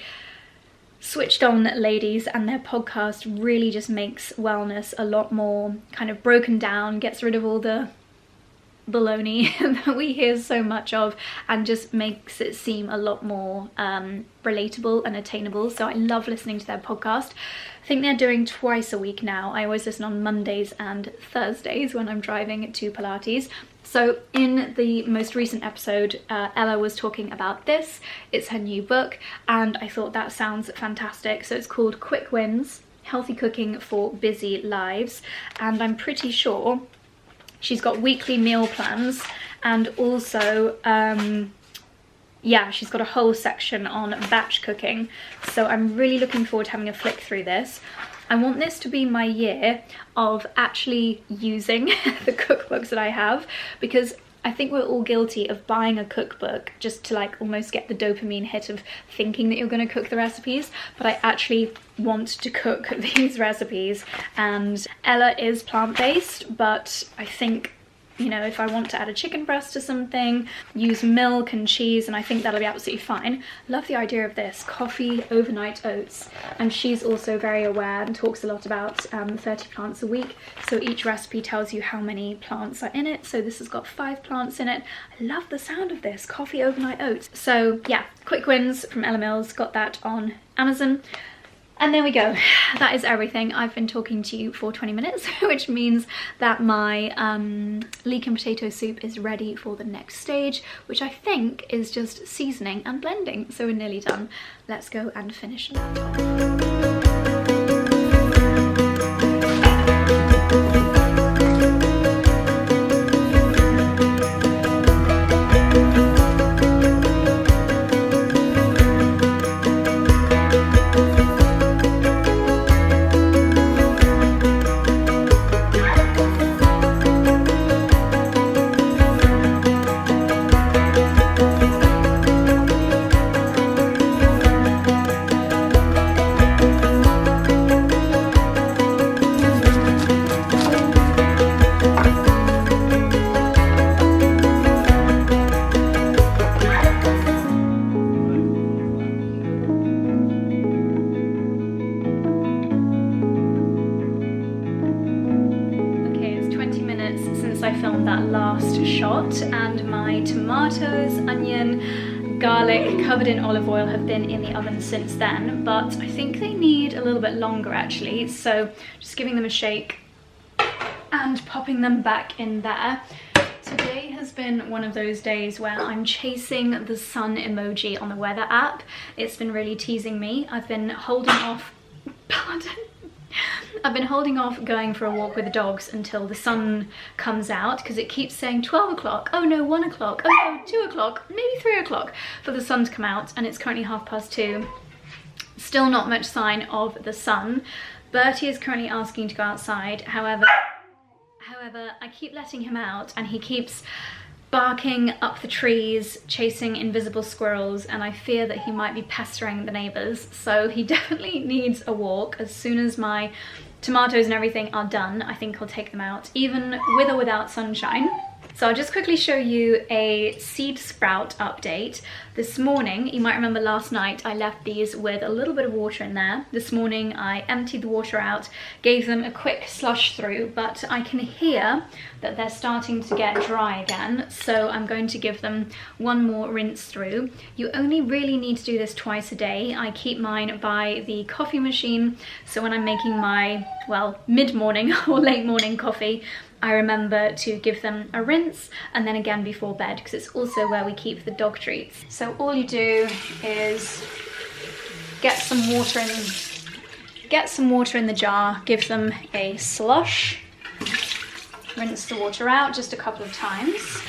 switched on ladies, and their podcast really just makes wellness a lot more kind of broken down, gets rid of all the baloney that we hear so much of, and just makes it seem a lot more relatable and attainable. So I love listening to their podcast. I think they're doing twice a week now. I always listen on Mondays and Thursdays when I'm driving to Pilates. So in the most recent episode, Ella was talking about this. It's her new book, and I thought that sounds fantastic. So it's called Quick Wins, Healthy Cooking for Busy Lives, and I'm pretty sure she's got weekly meal plans, and also yeah, she's got a whole section on batch cooking. So I'm really looking forward to having a flick through this. I want this to be my year of actually using the cookbooks that I have, because I think we're all guilty of buying a cookbook just to like almost get the dopamine hit of thinking that you're going to cook the recipes, but I actually want to cook these recipes. And Ella is plant-based, but I think, you know, if I want to add a chicken breast to something, use milk and cheese, and I think that'll be absolutely fine. Love the idea of this, coffee overnight oats. And she's also very aware and talks a lot about 30 plants a week. So each recipe tells you how many plants are in it. So this has got 5 plants in it. I love the sound of this, coffee overnight oats. So yeah, Quick Wins from Ella Mills, got that on Amazon. And there we go. That is everything. I've been talking to you for 20 minutes, which means that my leek and potato soup is ready for the next stage, which I think is just seasoning and blending. So we're nearly done. Let's go and finish that off. And my tomatoes, onion, garlic covered in olive oil have been in the oven since then, but I think they need a little bit longer actually, so just giving them a shake and popping them back in there. Today has been one of those days where I'm chasing the sun emoji on the weather app. It's been really teasing me. I've been holding off, pardon. I've been holding off going for a walk with the dogs until the sun comes out because it keeps saying 12 o'clock, oh no 1 o'clock, oh no 2 o'clock, maybe 3 o'clock for the sun to come out, and it's currently 2:30. Still not much sign of the sun. Bertie is currently asking to go outside, however I keep letting him out and he keeps barking up the trees, chasing invisible squirrels, and I fear that he might be pestering the neighbours, so he definitely needs a walk. As soon as my tomatoes and everything are done, I think I'll take them out, even with or without sunshine. So I'll just quickly show you a seed sprout update. This morning, you might remember last night I left these with a little bit of water in there. This morning I emptied the water out, gave them a quick slush through, but I can hear that they're starting to get dry again, so I'm going to give them one more rinse through. You only really need to do this twice a day. I keep mine by the coffee machine, so when I'm making my, well, mid-morning or late morning coffee, I remember to give them a rinse and then again before bed, because it's also where we keep the dog treats. So all you do is get some water in the jar, give them a slush, rinse the water out just a couple of times.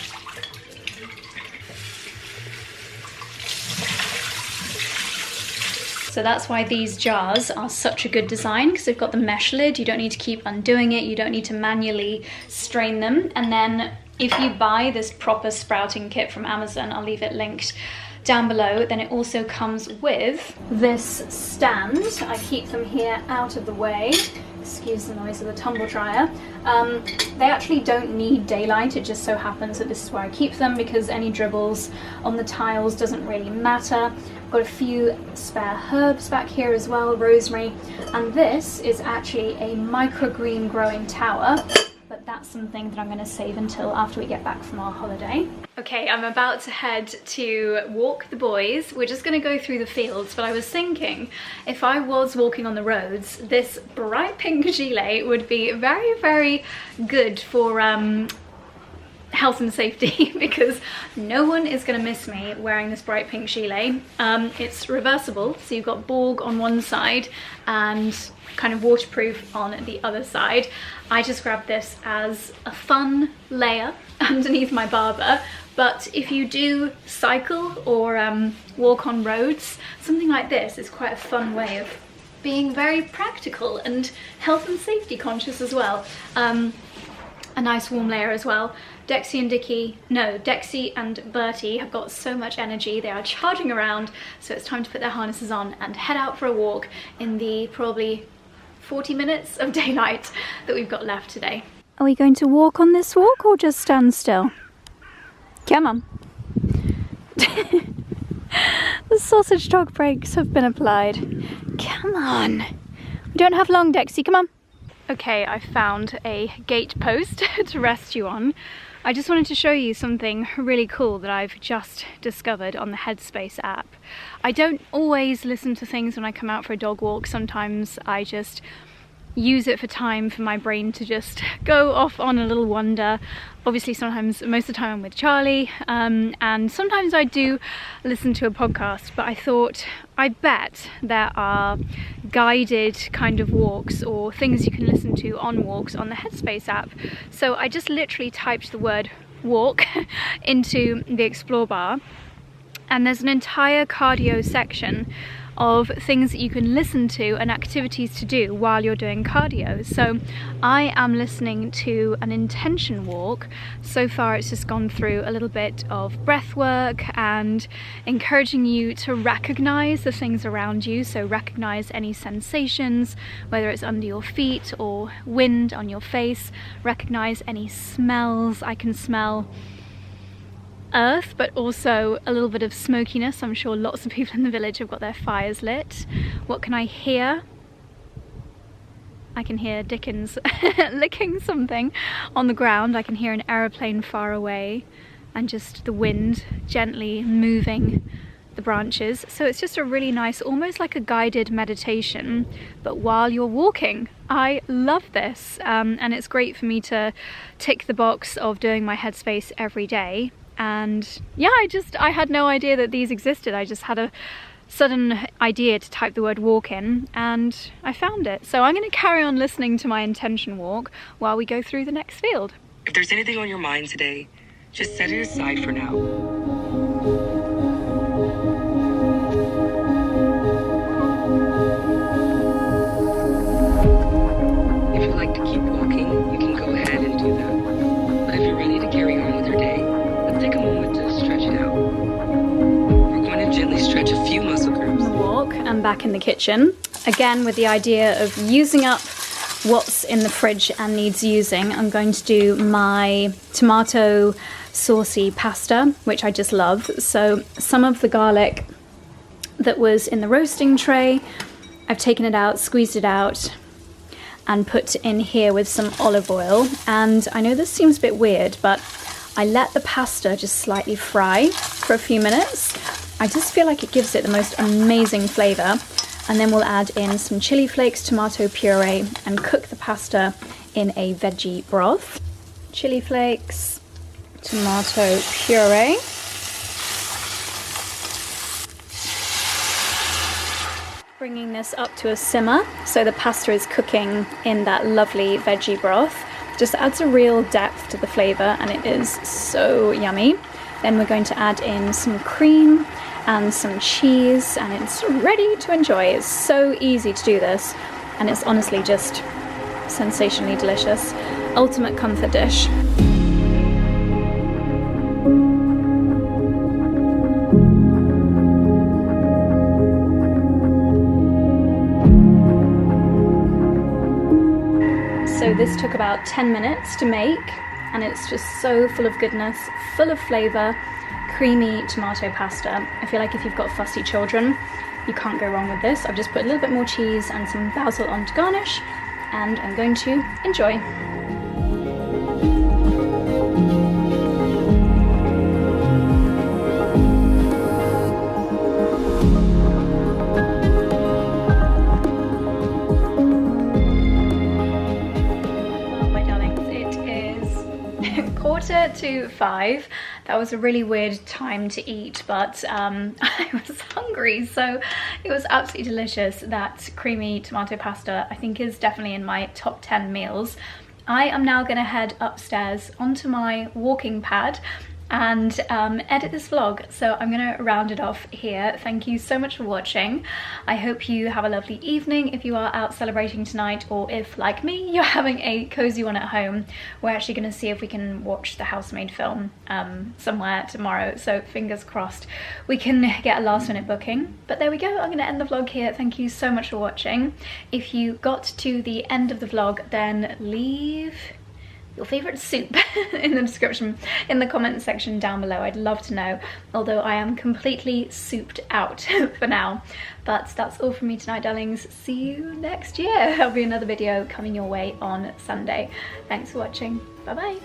So that's why these jars are such a good design, because they've got the mesh lid. You don't need to keep undoing it. You don't need to manually strain them. And then if you buy this proper sprouting kit from Amazon, I'll leave it linked down below, then it also comes with this stand. I keep them here out of the way. Excuse the noise of the tumble dryer. They actually don't need daylight. It just so happens that this is where I keep them, because any dribbles on the tiles doesn't really matter. I've got a few spare herbs back here as well, rosemary, and this is actually a microgreen growing tower, but that's something that I'm going to save until after we get back from our holiday. Okay, I'm about to head to walk the boys. We're just going to go through the fields, but I was thinking if I was walking on the roads, this bright pink gilet would be very, very good for health and safety, because no one is going to miss me wearing this bright pink gilet. It's reversible, so you've got Borg on one side and kind of waterproof on the other side. I just grabbed this as a fun layer underneath my barber, but if you do cycle or walk on roads, something like this is quite a fun way of being very practical and health and safety conscious as well. A nice warm layer as well. Dexy and Bertie have got so much energy. They are charging around, so it's time to put their harnesses on and head out for a walk in the probably 40 minutes of daylight that we've got left today. Are we going to walk on this walk or just stand still? Come on. The sausage dog brakes have been applied. Come on. We don't have long, Dexy, come on. Okay, I found a gate post to rest you on. I just wanted to show you something really cool that I've just discovered on the Headspace app. I don't always listen to things when I come out for a dog walk. Sometimes I just use it for time for my brain to just go off on a little wander. Obviously sometimes, most of the time I'm with Charlie, and sometimes I do listen to a podcast, but I thought, I bet there are guided kind of walks or things you can listen to on walks on the Headspace app. So I just literally typed the word walk into the explore bar, and there's an entire cardio section of things that you can listen to and activities to do while you're doing cardio. So I am listening to an intention walk. So far it's just gone through a little bit of breath work and encouraging you to recognize the things around you. So recognize any sensations, whether it's under your feet or wind on your face. Recognize any smells. I can smell earth, but also a little bit of smokiness. I'm sure lots of people in the village have got their fires lit. What can I hear? I can hear Dickens licking something on the ground. I can hear an aeroplane far away and just the wind gently moving the branches. So it's just a really nice, almost like a guided meditation, but while you're walking. I love this, and it's great for me to tick the box of doing my Headspace every day. And yeah, I had no idea that these existed. I just had a sudden idea to type the word walk in and I found it. So I'm going to carry on listening to my intention walk while we go through the next field. If there's anything on your mind today, just set it aside for now. If you'd like to keep walking, you can go ahead and do that. But if you're ready to carry on with your day, take a moment to stretch it out. We're going to gently stretch a few muscle groups. On the walk, I'm back in the kitchen, again with the idea of using up what's in the fridge and needs using. I'm going to do my tomato saucy pasta, which I just love. So some of the garlic that was in the roasting tray, I've taken it out, squeezed it out, and put in here with some olive oil. And I know this seems a bit weird, but I let the pasta just slightly fry for a few minutes. I just feel like it gives it the most amazing flavour. And then we'll add in some chili flakes, tomato puree, and cook the pasta in a veggie broth. Chili flakes, tomato puree. Bringing this up to a simmer so the pasta is cooking in that lovely veggie broth. Just adds a real depth to the flavour and it is so yummy. Then we're going to add in some cream and some cheese and it's ready to enjoy. It's so easy to do this and it's honestly just sensationally delicious. Ultimate comfort dish. So this took about 10 minutes to make and it's just so full of goodness, full of flavour, creamy tomato pasta. I feel like if you've got fussy children, you can't go wrong with this. I've just put a little bit more cheese and some basil on to garnish and I'm going to enjoy. To 5. That was a really weird time to eat, but I was hungry, so it was absolutely delicious. That creamy tomato pasta I think is definitely in my top 10 meals. I am now going to head upstairs onto my walking pad and edit this vlog, so I'm gonna round it off here. Thank you so much for watching. I hope you have a lovely evening if you are out celebrating tonight, or if, like me, you're having a cozy one at home. We're actually gonna see if we can watch the Housemaid film somewhere tomorrow, so fingers crossed we can get a last minute booking. But there we go, I'm gonna end the vlog here. Thank you so much for watching. If you got to the end of the vlog, then leave your favorite soup in the description, in the comment section down below. I'd love to know, although I am completely souped out for now. But that's all from me tonight, darlings. See you next year. There'll be another video coming your way on Sunday. Thanks for watching. Bye bye.